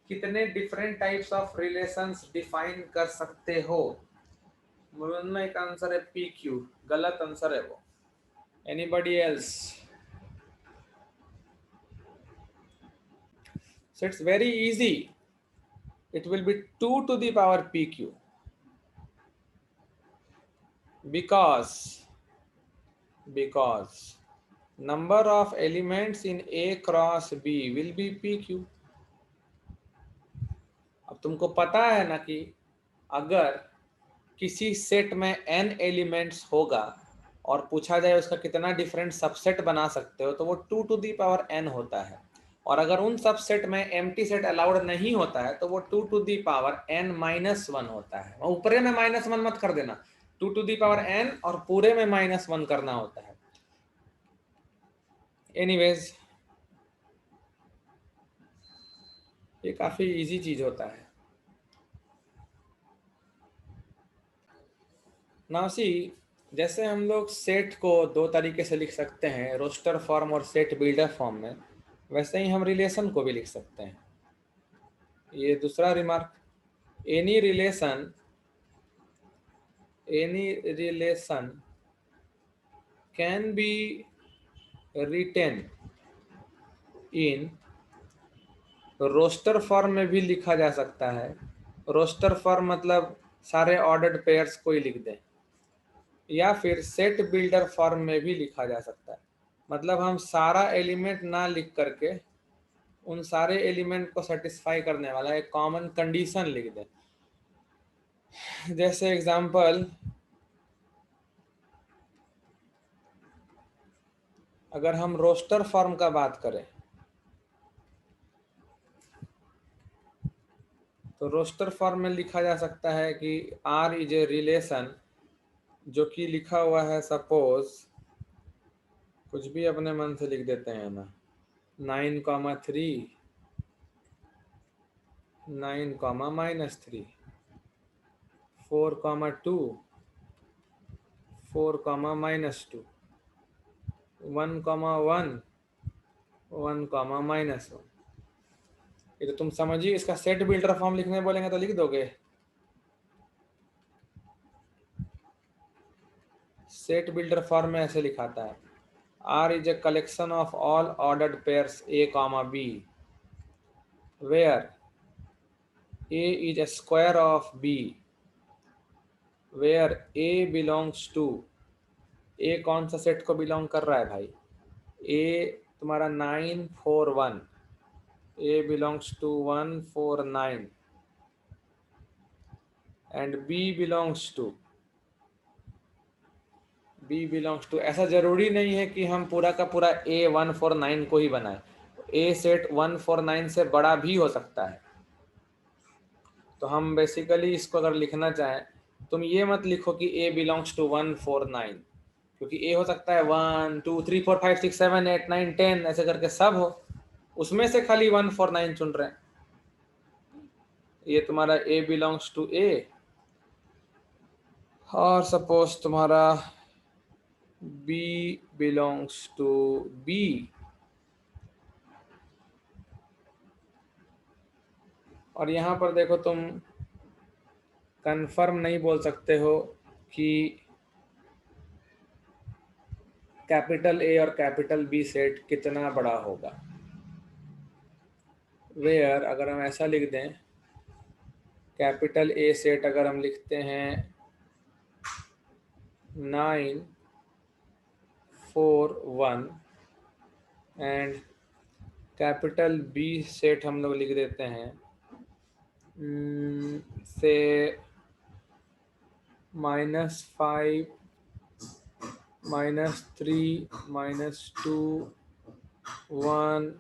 कितने different types of relations define कर सकते हो? उनमें एक आंसर है पी क्यू. गलत आंसर है वो. Anybody else? So it's very easy. It will be 2 to the power pq, because number of elements in A cross B will be pq. अब तुमको पता है ना कि अगर किसी सेट में n एलिमेंट्स होगा और पूछा जाए उसका कितना डिफरेंट सबसेट बना सकते हो, तो वो 2 टू दी पावर n होता है। और अगर उन सबसेट में एम्प्टी सेट अलाउड नहीं होता है तो वो 2 two the power n minus 1 होता है। ऊपरे में माइनस 1 मत कर देना, 2 टू दी पावर n और पूरे में माइनस 1 करना होता है। एनीवेज, ये काफी इजी चीज होता है। नाउ सी, जैसे हम लोग सेट को दो तरीके से लिख सकते हैं, रोस्टर फॉर्म और सेट बिल्डर फॉर्म में, वैसे ही हम रिलेशन को भी लिख सकते हैं। ये दूसरा remark, any relation can be written in roster form में भी लिखा जा सकता है। रोस्टर फॉर्म मतलब सारे ऑर्डर्ड पेयर्स को ही लिख दें, या फिर सेट बिल्डर फॉर्म में भी लिखा जा सकता है। मतलब हम सारा एलिमेंट ना लिख करके उन सारे एलिमेंट को सेटिस्फाई करने वाला एक कॉमन कंडीशन लिख दें। जैसे एग्जांपल, अगर हम रोस्टर फॉर्म का बात करें तो रोस्टर फॉर्म में लिखा जा सकता है कि R इज ए रिलेशन, जो कि लिखा हुआ है, सपोज कुछ भी अपने मन से लिख देते हैं ना, 9,3, 9,-3, 4,2, 4,-2, 1,1, 1,-1। ये तो तुम समझिए, इसका सेट बिल्डर फॉर्म लिखने बोलेंगे तो लिख दोगे। सेट बिल्डर फॉर्म में ऐसे लिखाता है, R is a collection of all ordered pairs A, B, where A is a square of B, where A belongs to, A कौन सा सेट को बिलोंग कर रहा है भाई? A तुम्हारा 941, A belongs to 149 and B belongs to, ऐसा जरूरी नहीं है कि हम पूरा का पूरा A 149 को ही बनाए, A सेट 149 से बड़ा भी हो सकता है। तो हम बेसिकली इसको अगर लिखना चाहें, तुम ये मत लिखो कि A बिलोंग्स टू 149, क्योंकि A हो सकता है 1 2 3 4 5 6 7 8 9 10 ऐसे करके सब हो, उसमें से खाली 149 चुन रहे हैं। ये तुम्हारा A बिलोंग्स टू A, और सपोज तुम्हारा B बिलोंग्स टू B। और यहाँ पर देखो, तुम कंफर्म नहीं बोल सकते हो कि कैपिटल A और कैपिटल B सेट कितना बड़ा होगा। वेयर अगर हम ऐसा लिख दें, कैपिटल A सेट अगर हम लिखते हैं 941 एंड कैपिटल B सेट हम लोग लिख देते हैं से -5, -3, -2, 1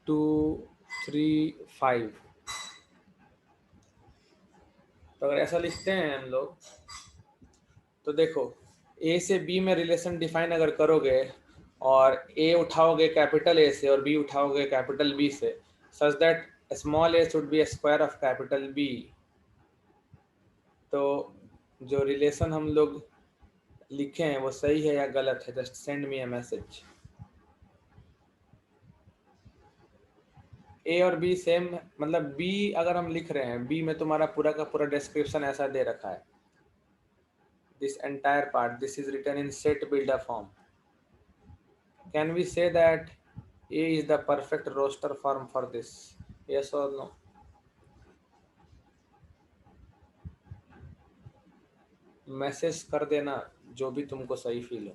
2 3 5। तो अगर ऐसा लिखते हैं हम लोग, तो देखो A से B में रिलेशन डिफाइन अगर करोगे और A उठाओगे कैपिटल A से और B उठाओगे कैपिटल B से, such that small a should be square of capital B, तो जो रिलेशन हम लोग लिखे हैं वो सही है या गलत है? Just send me a message. A और B सेम, मतलब B अगर हम लिख रहे हैं, B में तुम्हारा पूरा का पूरा डिस्क्रिप्शन ऐसा दे रखा है, this entire part, this is written in set builder form. Can we say that A is the perfect roster form for this? Yes or no? Message कर देना जो भी तुमको सही फील हो।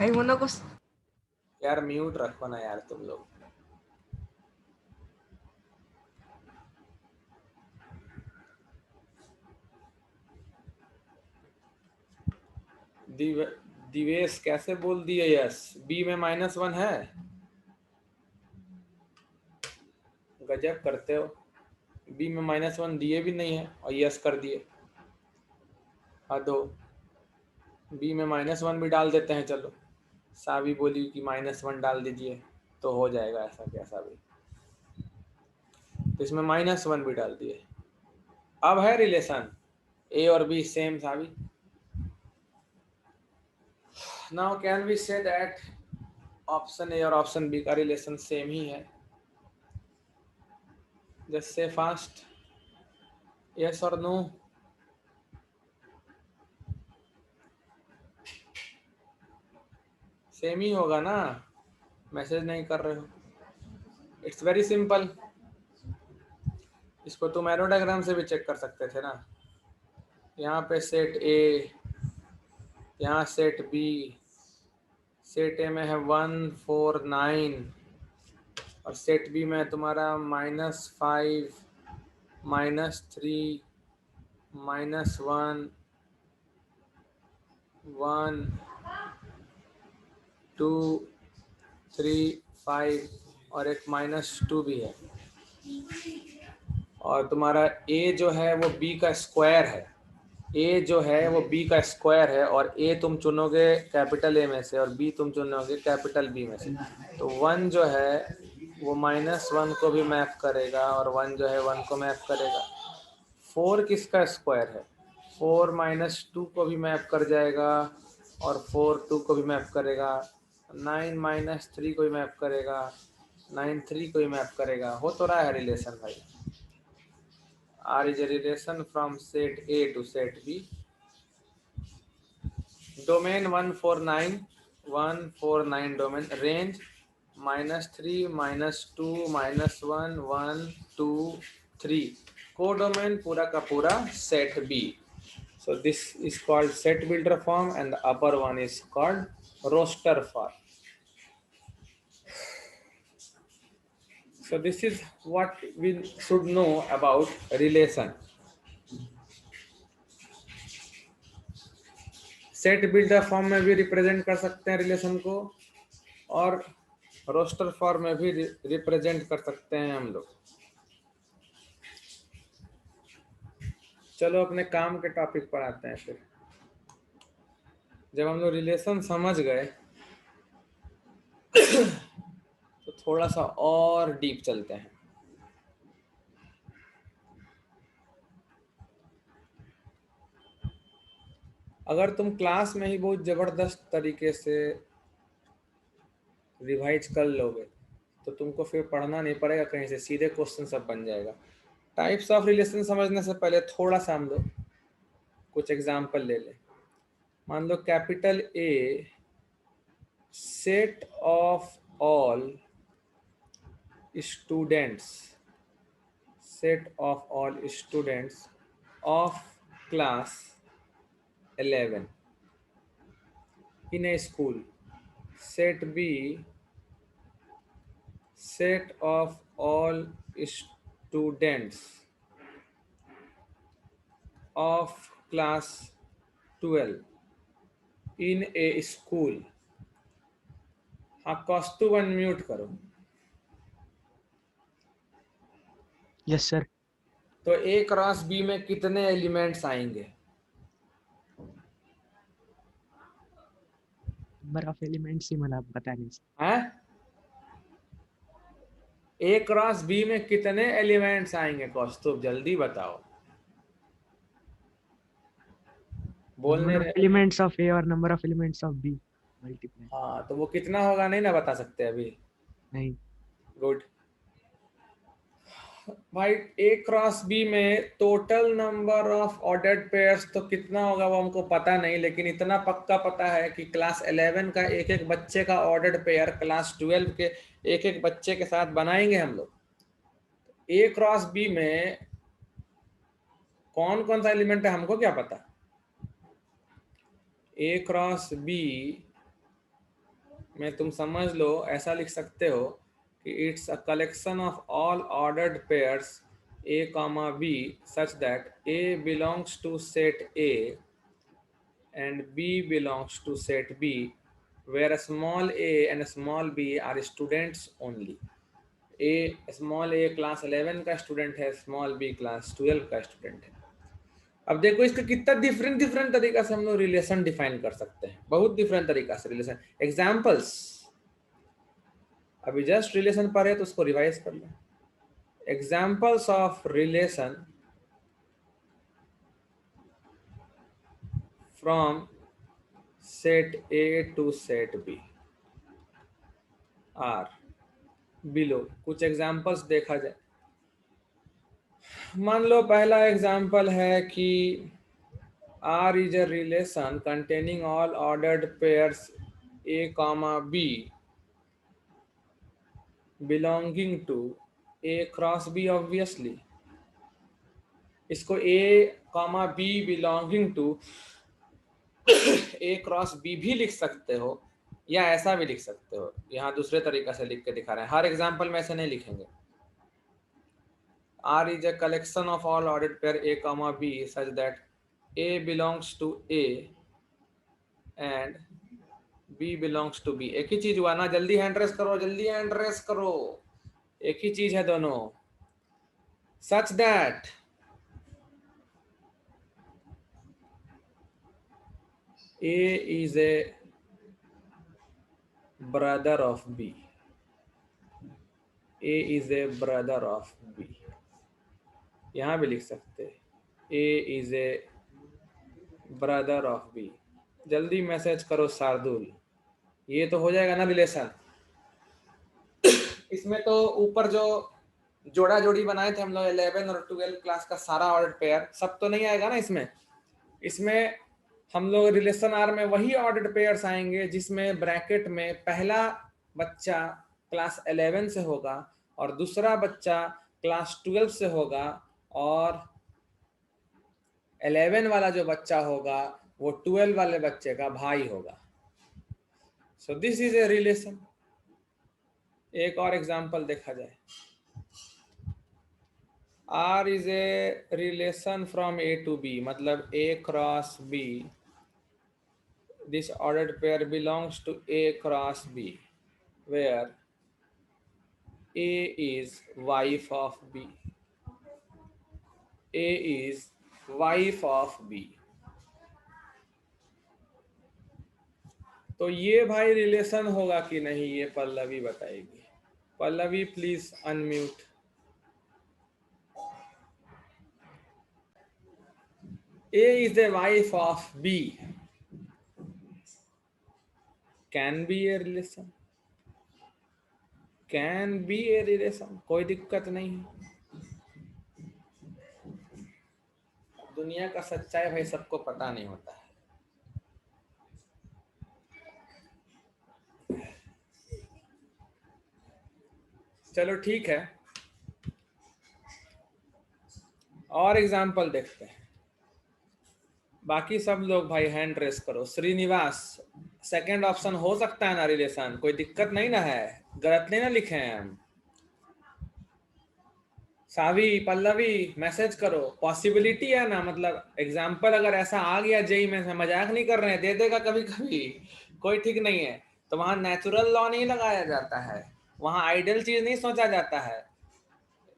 Hay una cosa. यार म्यूट रखो ना यार तुम लोग। दिवेश कैसे बोल दिए यस? बी में -1 है, गजब करते हो। बी में -1 दिए भी नहीं है और यस कर दिए। दो बी में -1 भी डाल देते हैं। चलो सावी बोली कि -1 डाल दीजिए तो हो जाएगा ऐसा कैसा भी, तो इसमें -1 भी डाल दिए। अब है रिलेशन ए और बी सेम सावी। Now can we say that option A और ऑप्शन बी का रिलेशन सेम ही है? जस्ट से फास्ट यस और नो। सेम ही होगा ना, मैसेज नहीं कर रहे हो। It's very simple. इसको तुम एरो डायग्राम से भी चेक कर सकते थे ना। यहाँ पे सेट ए, यहाँ सेट बी, सेट ए में है 1 4 9 और सेट बी में तुम्हारा -5 -3 -1 1 2 3 5 और एक -2 भी है। और तुम्हारा ए जो है वो बी का स्क्वायर है। ए जो है वो बी का स्क्वायर है और ए तुम चुनोगे कैपिटल ए में से और बी तुम चुनोगे कैपिटल बी में से। तो 1 जो है वो -1 को भी मैप करेगा और 1 जो है 1 को मैप करेगा। 4 किसका स्क्वायर है? 4 -2 को भी मैप कर जाएगा और 4 2 को भी मैप करेगा। 9 -3 को भी मैप करेगा, 9 3 को भी मैप करेगा। हो तो रहा है रिलेशन भाई। R is a relation from set A to set B. Domain 149 domain. Range -3 -2 -1 1 2 3. Codomain पूरा का पूरा set B. So this is called set builder form and the upper one is called roster form. So this is what we should know about relation. Set builder form में भी represent कर सकते हैं relation को और roster form में भी represent कर सकते हैं हम लोग। चलो अपने काम के टॉपिक पर आते हैं। फिर जब हम लोग रिलेशन समझ गए तो थोड़ा सा और डीप चलते हैं। अगर तुम क्लास में ही बहुत जबरदस्त तरीके से रिवाइज कर लोगे तो तुमको फिर पढ़ना नहीं पड़ेगा कहीं से, सीधे क्वेश्चन सब बन जाएगा। टाइप्स ऑफ रिलेशन समझने से पहले थोड़ा सा हम लोग कुछ एग्जाम्पल ले लें। मान लो capital A set of all students, set of all students of class 11 in a school. Set B set of all students of class 12 in a school. हाँ कॉस्टू अनम्यूट करो। Yes sir. तो ए क्रॉस बी में कितने elements आएंगे? Number of elements ही मला पता नहीं sir. हैं? ए क्रॉस बी में कितने एलिमेंट्स आएंगे कौस्तुभ, जल्दी बताओ। बोलने नंबर ऑफ रहे। एलिमेंट्स ऑफ ए और number of elements of B multiply. हाँ तो वो कितना होगा नहीं ना बता सकते अभी? नहीं। गुड भाई। ए क्रॉस बी में total number of ordered pairs तो कितना होगा वो हमको पता नहीं, लेकिन इतना पक्का पता है कि क्लास 11 का एक एक बच्चे का ऑर्डर्ड पेयर क्लास 12 के एक एक बच्चे के साथ बनाएंगे हम लोग। ए क्रॉस बी में कौन कौन सा एलिमेंट है हमको क्या पता? ए क्रॉस बी में तुम समझ लो, ऐसा लिख सकते हो कि it's a collection of all ordered pairs a comma b such that a belongs to set A and b belongs to set B, where small a and small b are students only. a small a class 11 का student है, small b class 12 का student है। अब देखो इसका कितना different different तरीका से हम लोग रिलेशन डिफाइन कर सकते हैं, बहुत डिफरेंट तरीका से रिलेशन। एग्जाम्पल्स, अभी जस्ट रिलेशन पढ़े तो उसको रिवाइज कर लो। Examples of relation from set A to set B are below. कुछ एग्जाम्पल्स देखा जाए, मान लो पहला एग्जाम्पल है कि R is a relation containing all ordered pairs A comma B belonging to A cross B obviously। इसको A comma B belonging to A cross B भी लिख सकते हो या ऐसा भी लिख सकते हो। यहाँ दूसरे तरीका से लिख के दिखा रहे हैं, हर एग्जाम्पल में ऐसे नहीं लिखेंगे। R is a collection of all ordered pair A comma B such that A belongs to A and B belongs to B। एक ही चीज हुआ ना, जल्दी हैंड रेस करो, जल्दी हैंड रेस करो, एक ही चीज है दोनों। Such that A is a brother of B, A is a brother of B। यहां भी लिख सकते हैं A is a brother of B। जल्दी मैसेज करो शार्दुल, ये तो हो जाएगा ना रिलेशन। इसमें तो ऊपर जो जोड़ा जोड़ी बनाए थे हम लोग 11 और 12 क्लास का सारा ऑर्डर पेयर सब तो नहीं आएगा ना इसमें। इसमें हम लोग रिलेशन आर में वही ऑर्डर्ड पेयर्स आएंगे जिसमें ब्रैकेट में पहला बच्चा क्लास 11 से होगा और दूसरा बच्चा क्लास 12 से होगा और 11 वाला जो बच्चा होगा वो 12 वाले बच्चे का भाई होगा। सो दिस इज ए रिलेशन। एक और एग्जांपल देखा जाए, R is a relation from A to B, मतलब A cross B, this ordered pair belongs to A cross B, where A is wife of B, A is wife of B। तो ये भाई relation होगा कि नहीं, ये पल्लवी बताएगी। Pallavi please unmute. A is the wife of B can be a relation, can be a relation, कोई दिक्कत नहीं है। दुनिया का सच्चाई भाई सबको पता नहीं होता है। चलो ठीक है, और एग्जाम्पल देखते हैं। बाकी सब लोग भाई हैंड रेस करो। श्रीनिवास, सेकंड ऑप्शन हो सकता है ना रिलेशन, कोई दिक्कत नहीं ना है, गलत नहीं ना लिखे हैं हम। सावी, पल्लवी मैसेज करो, पॉसिबिलिटी है ना, मतलब एग्जाम्पल अगर ऐसा आ गया जेई में, मजाक नहीं कर रहे हैं, दे देगा कभी कभी, कोई ठीक नहीं है। तो वहां नेचुरल लॉ नहीं लगाया जाता है, वहां आइडियल चीज नहीं सोचा जाता है।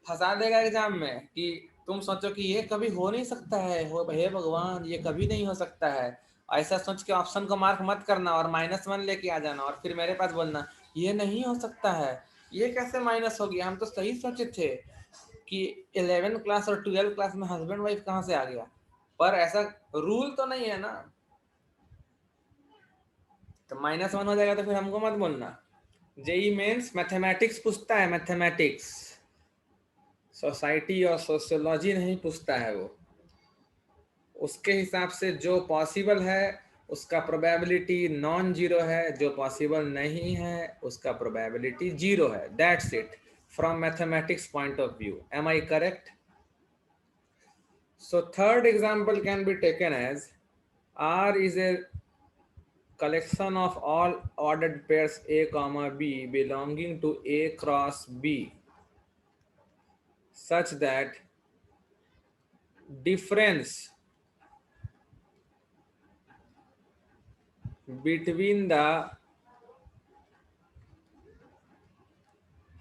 फंसा देगा एग्जाम में कि तुम सोचो कि ये कभी हो नहीं सकता है, हो हे भगवान ये कभी नहीं हो सकता है, ऐसा सोच के ऑप्शन को मार्क मत करना और -1 लेके आ जाना और फिर मेरे पास बोलना ये नहीं हो सकता है, ये कैसे माइनस हो गया, हम तो सही सोचे थे कि 11 क्लास और 12 क्लास में हस्बैंड वाइफ कहाँ से आ गया। पर ऐसा रूल तो नहीं है ना, तो -1 हो जाएगा तो फिर हमको मत बोलना। जेई मेंस मैथमेटिक्स पूछता है, मैथमेटिक्स, सोसाइटी और सोशियोलॉजी नहीं पूछता है। वो उसके हिसाब से जो पॉसिबल है उसका प्रोबेबिलिटी नॉन जीरो है, जो पॉसिबल नहीं है उसका प्रोबेबिलिटी 0 है। That's it from mathematics point of view. Am I correct? So third example can be taken as R is a collection of all ordered pairs A comma B belonging to A cross B such that difference between the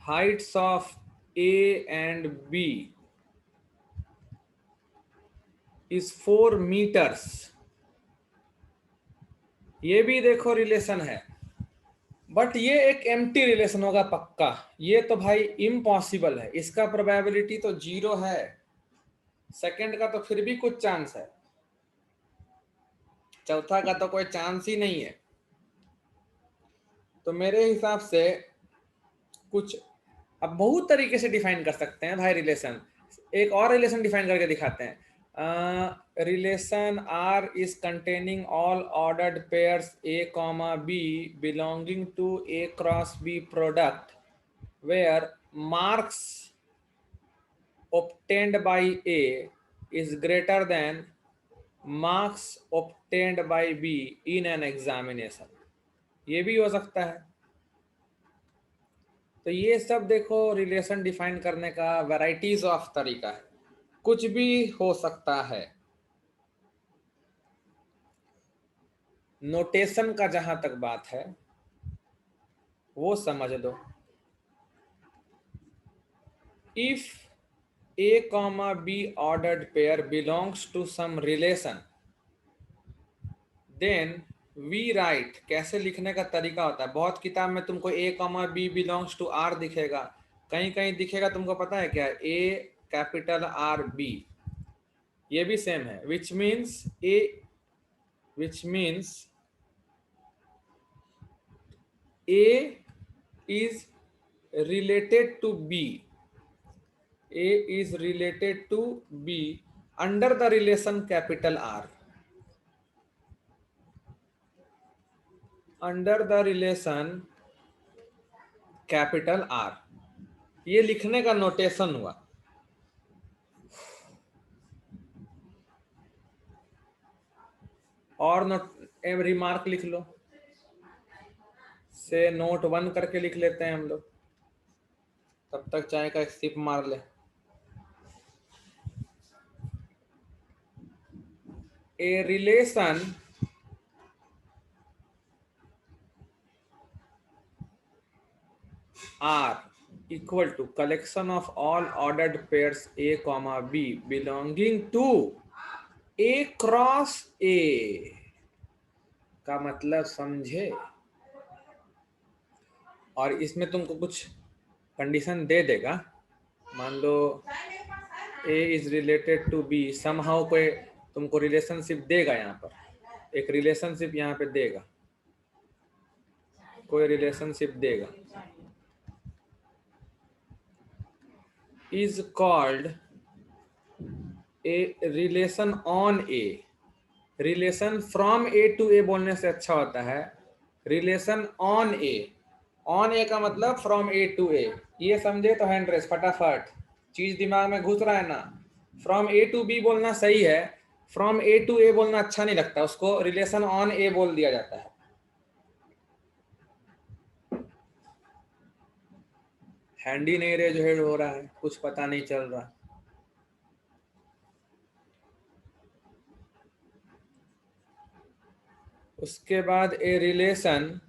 heights of A and B is 4 meters. ये भी देखो relation है, but ये एक empty relation होगा पक्का। ये तो भाई इम्पॉसिबल है, इसका प्रोबेबिलिटी तो 0 है, सेकंड का तो फिर भी कुछ चांस है, चौथा का तो कोई चांस ही नहीं है। तो मेरे हिसाब से कुछ अब बहुत तरीके से डिफाइन कर सकते हैं भाई रिलेशन। एक और रिलेशन डिफाइन करके दिखाते हैं। Relation R is containing all ordered pairs A comma B belonging to A cross B product where marks obtained by A is greater than marks obtained by B in an examination। ये भी हो सकता है। तो ये सब देखो relation define करने का वैराइटीज ऑफ तरीका है, कुछ भी हो सकता है। नोटेशन का जहां तक बात है वो समझ लो। If A comma B ordered pair belongs to some relation, then we write, कैसे लिखने का तरीका होता है। बहुत किताब में तुमको A comma B belongs to R दिखेगा, कहीं कहीं दिखेगा तुमको पता है क्या, A कैपिटल R B, ये भी सेम है। which means A is related to B, A is related to B under the relation capital R, under the relation capital R। ये लिखने का नोटेशन हुआ। और नोट रिमार्क लिख लो, से नोट 1 करके लिख लेते हैं हम लोग, तब तक चाय का एक सिप मार ले। A relation R equal to collection of all ordered pairs A comma B belonging to A cross A का मतलब समझे। और इसमें तुमको कुछ कंडीशन दे देगा, मान लो A is related to B, somehow कोई तुमको रिलेशनशिप देगा, यहाँ पर एक रिलेशनशिप यहाँ पे देगा, कोई रिलेशनशिप देगा, is called a relation on A। Relation from A to A बोलने से अच्छा होता है relation on A। On A का मतलब फ्रॉम A टू A, ये समझे तो हैंड रेस फटाफट, चीज दिमाग में घुस रहा है ना। फ्रॉम A टू B बोलना सही है, फ्रॉम A टू A बोलना अच्छा नहीं लगता, उसको रिलेशन ऑन A बोल दिया जाता है। हैंड ही नहीं रेज हेड हो रहा है, कुछ पता नहीं चल रहा। उसके बाद a relation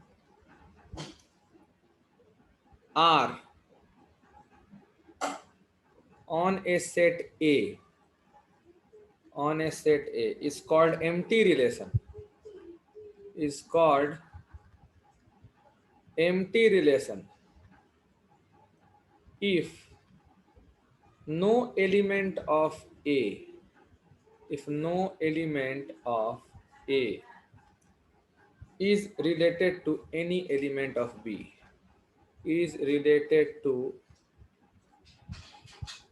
R on a set A, on a set A is called empty relation, is called empty relation if no element of A, if no element of A is related to any element of B, is related to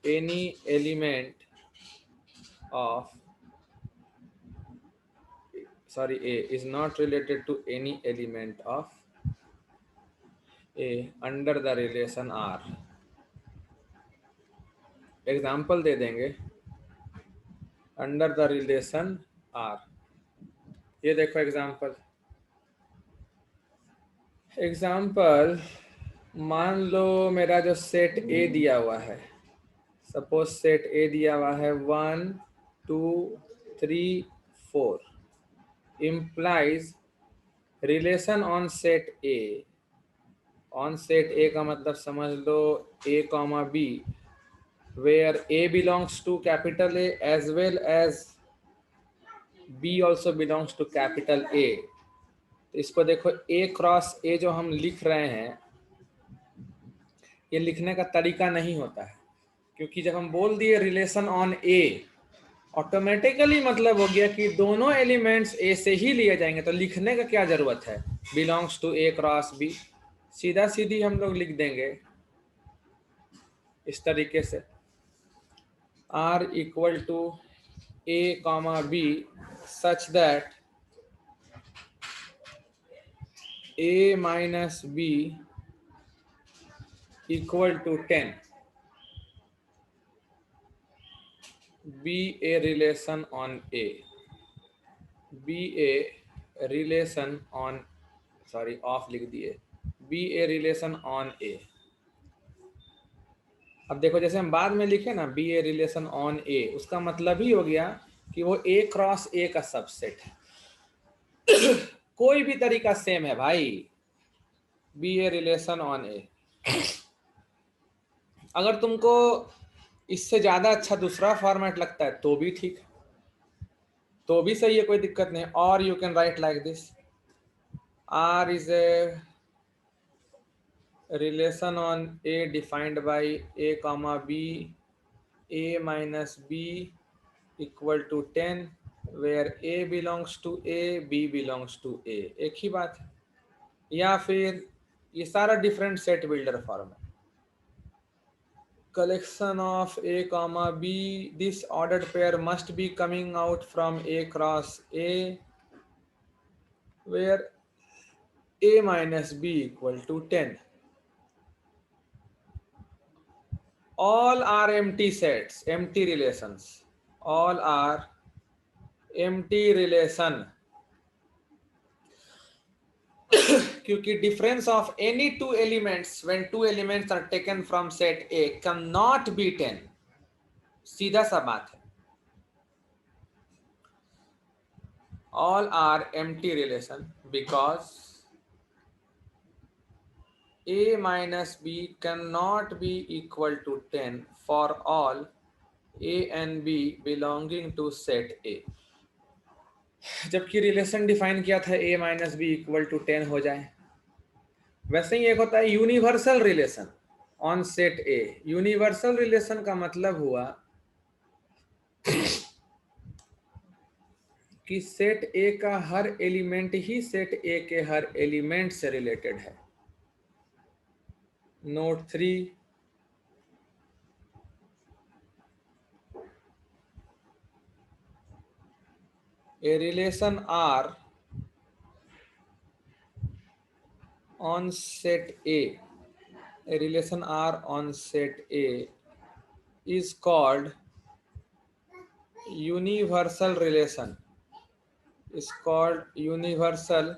any element of, sorry, A is not related to any element of A under the relation R। एग्जाम्पल दे देंगे, under the relation R। ये देखो example, example, मान लो मेरा जो set ए दिया हुआ है, सपोज सेट ए दिया हुआ है 1 2 3 4, implies relation on set A. On set A का मतलब समझ लो A comma B, where A belongs to capital A as well as B also belongs to capital A. तो इसको देखो, ए क्रॉस ए जो हम लिख रहे हैं, ये लिखने का तरीका नहीं होता है, क्योंकि जब हम बोल दिए रिलेशन ऑन ए, ऑटोमेटिकली मतलब हो गया कि दोनों एलिमेंट्स ए से ही लिए जाएंगे, तो लिखने का क्या जरूरत है, belongs to A cross B. सीधा सीधी हम लोग लिख देंगे इस तरीके से, R equal to a comma b such that a minus B equal to 10, be a relation on A, be a relation on, sorry of लिख दिए, be a relation on A. अब देखो, जैसे हम बाद में लिखे ना be a relation on A, उसका मतलब ही हो गया कि वो ए क्रॉस ए का सबसेट है। कोई भी तरीका सेम है भाई, बी ए रिलेशन ऑन ए। अगर तुमको इससे ज्यादा अच्छा दूसरा फॉर्मेट लगता है तो भी ठीक है, तो भी सही है, कोई दिक्कत नहीं। और you can write like this, R is a relation on A defined by A comma B, A minus B equal to 10, where A belongs to A, B belongs to A। एक ही बात है। या फिर ये सारा डिफरेंट सेट बिल्डर फॉर्म है, collection of A comma B, this ordered pair must be coming out from A cross A, where A minus B equal to 10। all are empty sets, empty relations, all are empty relation। क्योंकि difference of any two elements when two elements are taken from set A cannot be 10, सीधा सा बात है। all are empty relation because A minus B cannot be equal to 10 for all A and B belonging to set A। जबकि relation define किया था A minus B equal to 10 हो जाए। वैसे ही एक होता है universal relation on set A। Universal relation का मतलब हुआ कि सेट A का हर एलिमेंट ही सेट A के हर एलिमेंट से रिलेटेड है। Note 3, a relation R on set A, a relation R on set A is called universal relation, is called universal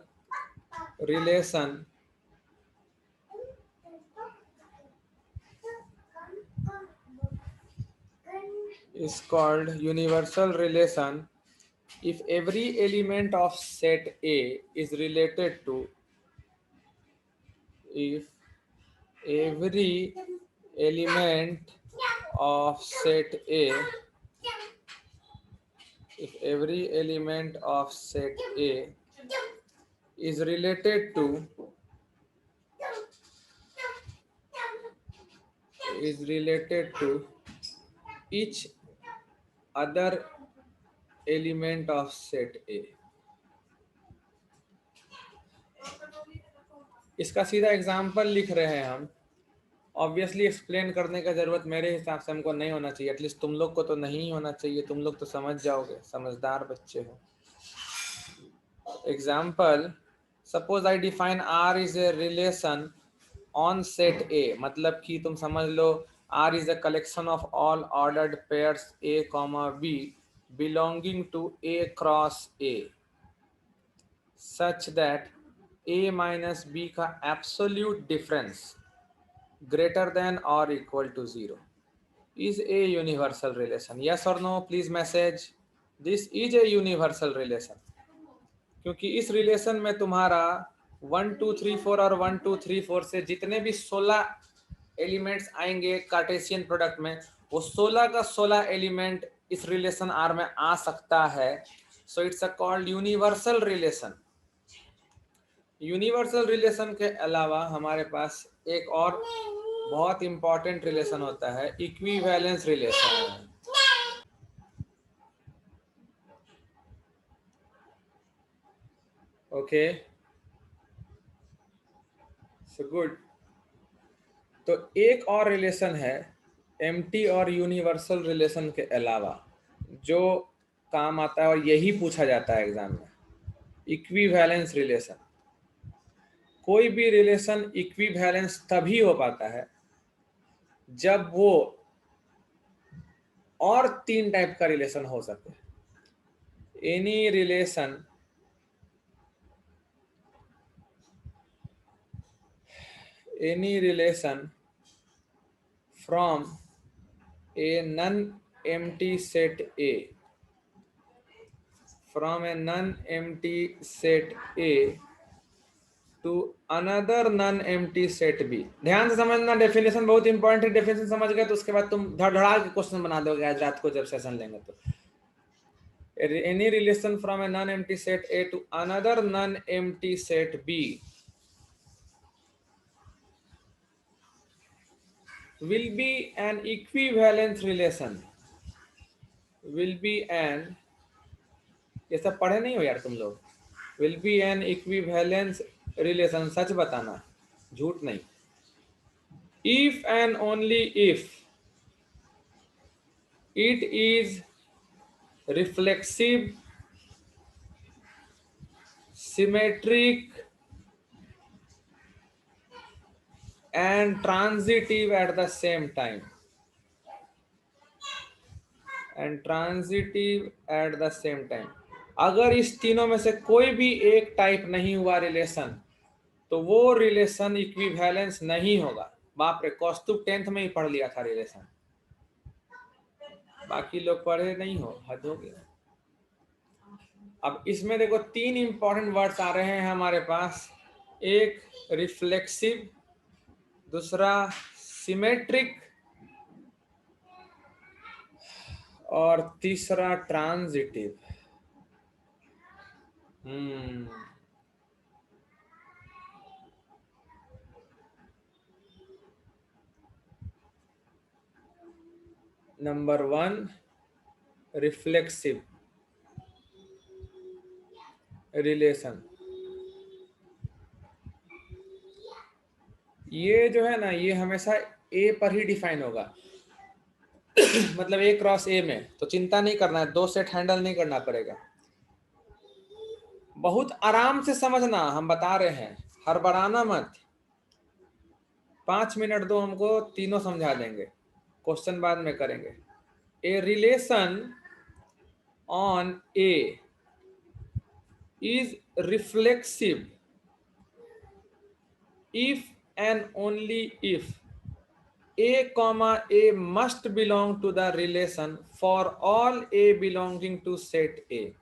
relation is called universal relation if every element of set A is related to, if every element of set A, if every element of set A is related to, is related to each other element of set A। इसका सीधा example लिख रहे हैं हम। Obviously explain करने का जरूरत मेरे हिसाब से हमको नहीं होना चाहिए, एटलीस्ट तुम लोग को तो नहीं होना चाहिए, तुम लोग तो समझ जाओगे, समझदार बच्चे हो। Example, suppose I define R is a relation on set A, मतलब कि तुम समझ लो R is a collection of all ordered pairs A comma B belonging to A cross A such that a minus b का absolute difference greater than और equal to 0 is a universal relation. Yes or no? Please message. This is a universal relation. क्योंकि इस relation में तुम्हारा 1 2 3 4 और 1 2 3 4 से जितने भी 16 एलिमेंट्स आएंगे कार्टेशियन प्रोडक्ट में, वो 16 का 16 एलिमेंट इस रिलेशन आर में आ सकता है. So it's a called universal relation. Universal relation के अलावा हमारे पास एक और बहुत इंपॉर्टेंट रिलेशन होता है, equivalence relation. Okay, so good. तो एक और रिलेशन है एम्प्टी और यूनिवर्सल रिलेशन के अलावा जो काम आता है और यही पूछा जाता है एग्जाम में, इक्विवेलेंस रिलेशन. कोई भी रिलेशन इक्विवेलेंस तभी हो पाता है जब वो और 3 टाइप का रिलेशन हो सके. Any relation from a non-empty set A to another non-empty set B. ध्यान से समझना, डेफिनेशन बहुत इंपॉर्टेंट है. डेफिनेशन समझ गए तो उसके बाद तुम धड़धड़ा के क्वेश्चन बना दोगे आज रात को जब सेशन लेंगे तो. Any relation from a non-empty set A to another non-empty set B will be an equivalence relation. ये सब पढ़े नहीं हो यार तुम लोग. Will be an equivalence relation. सच बताना, झूठ नहीं. If and only if it is reflexive, symmetric and transitive at the same time. अगर इस तीनों में से कोई भी एक टाइप नहीं हुआ रिलेशन, तो वो रिलेशन इक्विवेलेंस नहीं होगा. बाप रे, कौस्तुभ 10th में ही पढ़ लिया था रिलेशन, बाकी लोग पढ़े नहीं हो, हद हो गया. अब इसमें देखो 3 इंपॉर्टेंट वर्ड्स आ रहे हैं हमारे पास. एक रिफ्लेक्सिव, दूसरा सिमेट्रिक और तीसरा ट्रांजिटिव. Number 1 reflexive relation. ये जो है ना, ये हमेशा ए पर ही डिफाइन होगा. मतलब ए क्रॉस ए में तो चिंता नहीं करना है, 2 सेट हैंडल नहीं करना पड़ेगा. बहुत आराम से समझना, हम बता रहे हैं, हड़बड़ाना मत. 5 मिनट दो हमको, तीनों समझा देंगे, क्वेश्चन बाद में करेंगे. A relation on A is reflexive if and only if A comma A must belong to the relation for all A belonging to set A.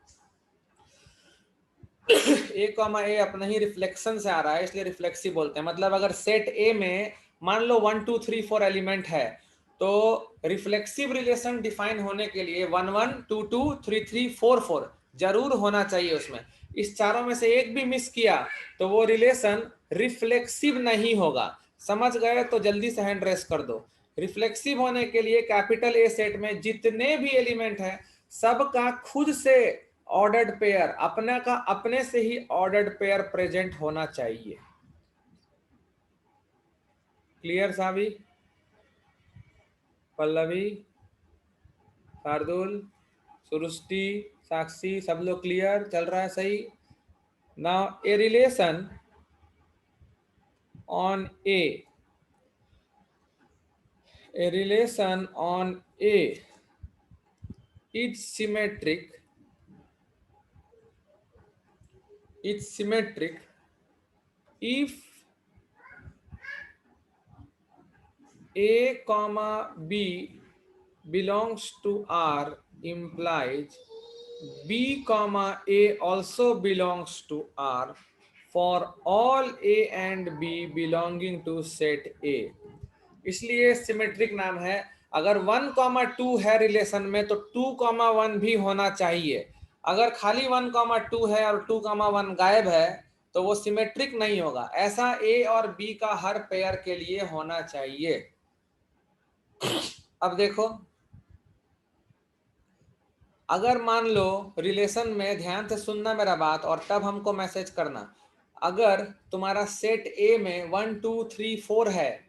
A comma A अपना ही रिफ्लेक्शन से आ रहा है, इसलिए रिफ्लेक्सिव बोलते हैं. मतलब अगर सेट A में मान लो 1 2 3 4 एलिमेंट है, तो रिफ्लेक्सिव रिलेशन डिफाइन होने के लिए 1 1 2 2 3 3 4 4 जरूर होना चाहिए उसमें. इस चारों में से एक भी मिस किया तो वो रिलेशन रिफ्लेक्सिव नहीं होगा. समझ गए तो जल्दी से हैंड रेस कर दो. रिफ्लेक्सिव होने के लिए कैपिटल ए सेट में जितने भी एलिमेंट है सबका खुद से ऑर्डर्ड पेयर, अपने का अपने से ही ऑर्डर्ड पेयर प्रेजेंट होना चाहिए. क्लियर साबी, पल्लवी, शार्दुल, सुरुष्टि, साक्षी, सब लोग क्लियर? चल रहा है सही? Now A relation on A is symmetric if A comma B belongs to R implies B comma A also belongs to R for all A and B belonging to set A. इसलिए symmetric नाम है। अगर 1,2 है relation में तो 2,1 भी होना चाहिए। अगर खाली 1,2 है और 2,1 गायब है तो वो सिमेट्रिक नहीं होगा। ऐसा ए और बी का हर पेयर के लिए होना चाहिए। अब देखो, अगर मान लो रिलेशन में, ध्यान से सुनना मेरा बात और तब हमको मैसेज करना, अगर तुम्हारा सेट ए में 1 2 3 4 है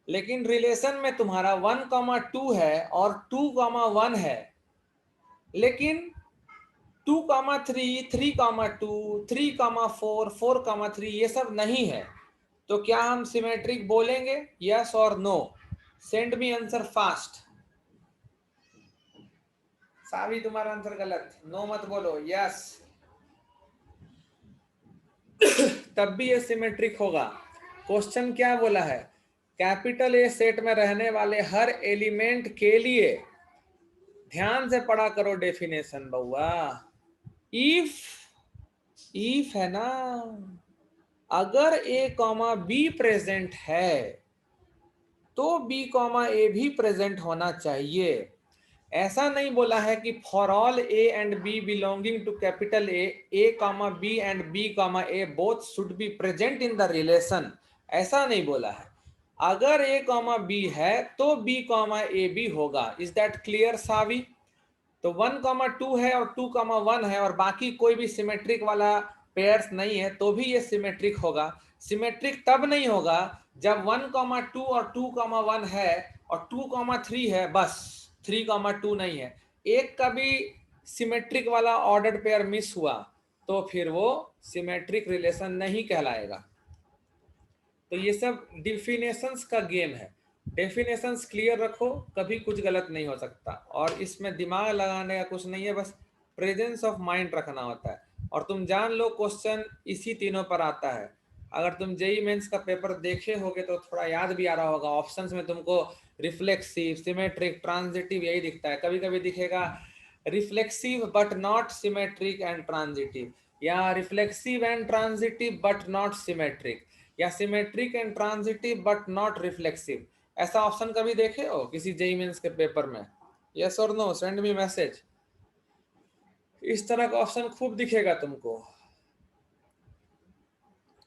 लेकिन रिलेशन में तुम्हारा 1,2 है और 2,1 है, लेकिन 2,3 3,2 3,4 4,3 ये सब नहीं है, तो क्या हम सिमेट्रिक बोलेंगे? यस और no? Send me answer fast. Savi तुम्हारा आंसर गलत, नो मत बोलो, यस। तब भी ये सिमेट्रिक होगा। क्वेश्चन क्या बोला है? कैपिटल ए सेट में रहने वाले हर एलिमेंट के लिए, ध्यान से पढ़ा करो डेफिनेशन बउआ, इफ है ना, अगर ए कॉमा बी प्रेजेंट है तो बी कॉमा ए भी प्रेजेंट होना चाहिए। ऐसा नहीं बोला है कि for all a and b belonging to capital A comma B and b comma a both should be present in the relation. ऐसा नहीं बोला है। अगर ए कॉमा बी है तो बी कॉमा ए भी होगा। इज दैट क्लियर सावी? तो 1,2 है और 2,1 है और बाकी कोई भी सिमेट्रिक वाला पेयर्स नहीं है तो भी ये सिमेट्रिक होगा। सिमेट्रिक तब नहीं होगा जब 1,2 और 2,1 है और 2,3 है, बस 3,2 नहीं है। एक का भी सिमेट्रिक वाला ऑर्डर्ड पेयर मिस हुआ तो फिर वो सिमेट्रिक रिलेशन नहीं कहलाएगा। तो ये सब डिफिनेशंस का गेम है। डेफिनेशंस क्लियर रखो, कभी कुछ गलत नहीं हो सकता। और इसमें दिमाग लगाने का कुछ नहीं है, बस प्रेजेंस ऑफ माइंड रखना होता है। और तुम जान लो क्वेश्चन इसी तीनों पर आता है। अगर तुम जेई मेंस का पेपर देखे होगे तो थोड़ा याद भी आ रहा होगा। ऑप्शंस में तुमको रिफ्लेक्सिव, सिमेट्रिक, ट्रांजिटिव यही दिखता है। कभी कभी दिखेगा reflexive but not symmetric and transitive, या reflexive and transitive but not symmetric, या symmetric and transitive but not reflexive. ऐसा ऑप्शन कभी देखे हो किसी जेई मेंस के पेपर में? यस और नो? Send me message. इस तरह का ऑप्शन खूब दिखेगा तुमको।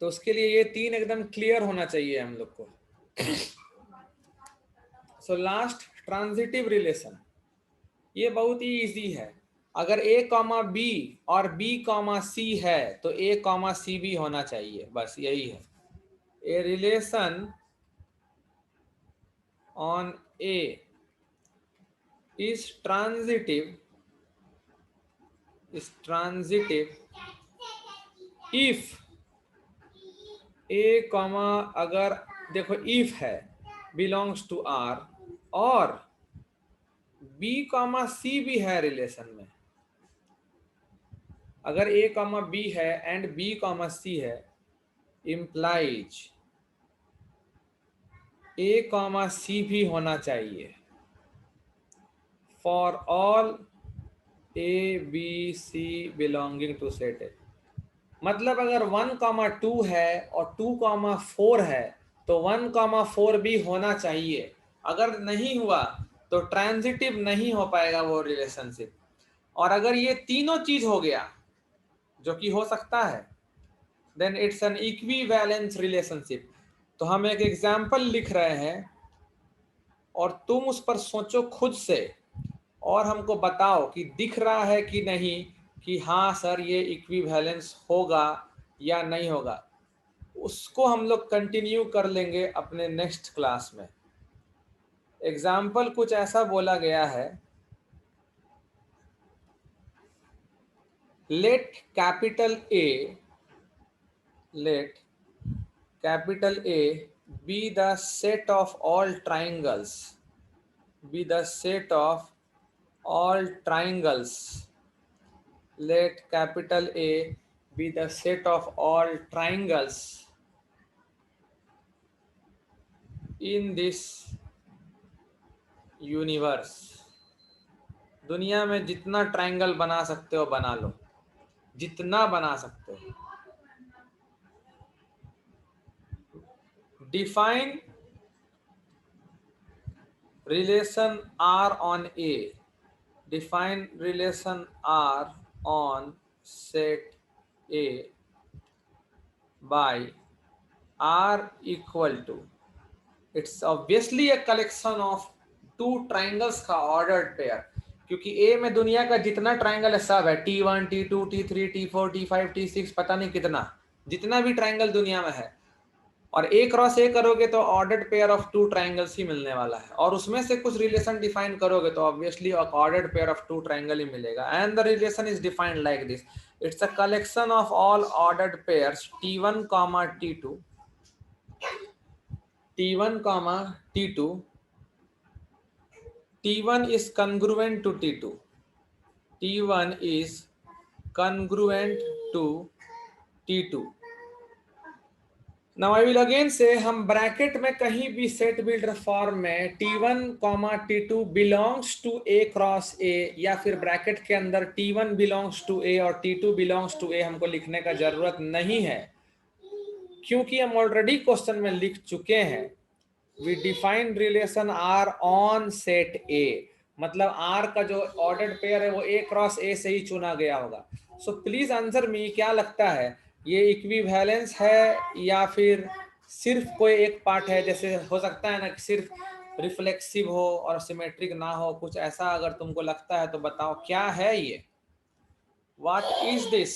तो उसके लिए ये तीन एकदम क्लियर होना चाहिए हम लोग को। So last, transitive relation. ये बहुत ही इजी है। अगर ए कॉमा बी और बी कॉमा सी है तो ए कॉमा सी भी होना चाहिए, बस यही है। A relation on A is transitive if A comma, अगर देखो if है belongs to R और B कॉमा C भी है रिलेशन में। अगर A कॉमा B है एंड B कॉमा C है, implies A कॉमा C भी होना चाहिए for all A B C belonging to set A। मतलब अगर 1,2 है और 2,4 है तो 1,4 भी होना चाहिए। अगर नहीं हुआ तो ट्रांजिटिव नहीं हो पाएगा वो रिलेशनशिप। और अगर ये तीनों चीज हो गया, जो कि हो सकता है, then it's an equivalence relationship. तो हम एक एग्जाम्पल लिख रहे हैं और तुम उस पर सोचो खुद से और हमको बताओ कि दिख रहा है कि नहीं कि हाँ सर ये इक्विवेलेंस होगा या नहीं होगा। उसको हम लोग कंटिन्यू कर लेंगे अपने नेक्स्ट क्लास में। एग्जाम्पल कुछ ऐसा बोला गया है, let capital A be the set of all triangles, let capital A be the set of all triangles in this universe, दुनिया में जितना ट्रायंगल बना सकते हो बना लो, जितना बना सकते हो। Define relation R on A, define relation R on set A by R equal to, it's obviously a collection of two triangles का ordered pair, क्योंकि A में दुनिया का जितना ट्राइंगल है सब है, T1 T2 T3 T4 T5 T6 पता नहीं कितना, जितना भी ट्राइंगल दुनिया में है, और A क्रॉस A करोगे तो ordered pair of two triangles ही मिलने वाला है, और उसमें से कुछ रिलेशन डिफाइन करोगे तो obviously ordered pair of two triangle ही मिलेगा। And the relation is defined like this, it's a collection of all ordered pairs T1, T2, T1, T2, T1 is congruent to T2, T1 is congruent to T2। Now I will again say, हम bracket में कहीं भी set builder form में T1, T2 belongs to A cross A, या फिर bracket के अंदर T1 belongs to A और T2 belongs to A हमको लिखने का जरूरत नहीं है, क्योंकि हम ऑलरेडी क्वेश्चन में लिख चुके हैं। We define relation R on set A, मतलब R का जो ऑर्डर्ड पेयर है वो A क्रॉस A से ही चुना गया होगा। सो प्लीज आंसर मी, क्या लगता है ये इक्विवेलेंस है या फिर सिर्फ कोई एक पार्ट है? जैसे हो सकता है ना कि सिर्फ रिफ्लेक्सिव हो और सिमेट्रिक ना हो, कुछ ऐसा अगर तुमको लगता है तो बताओ क्या है ये, व्हाट इज दिस?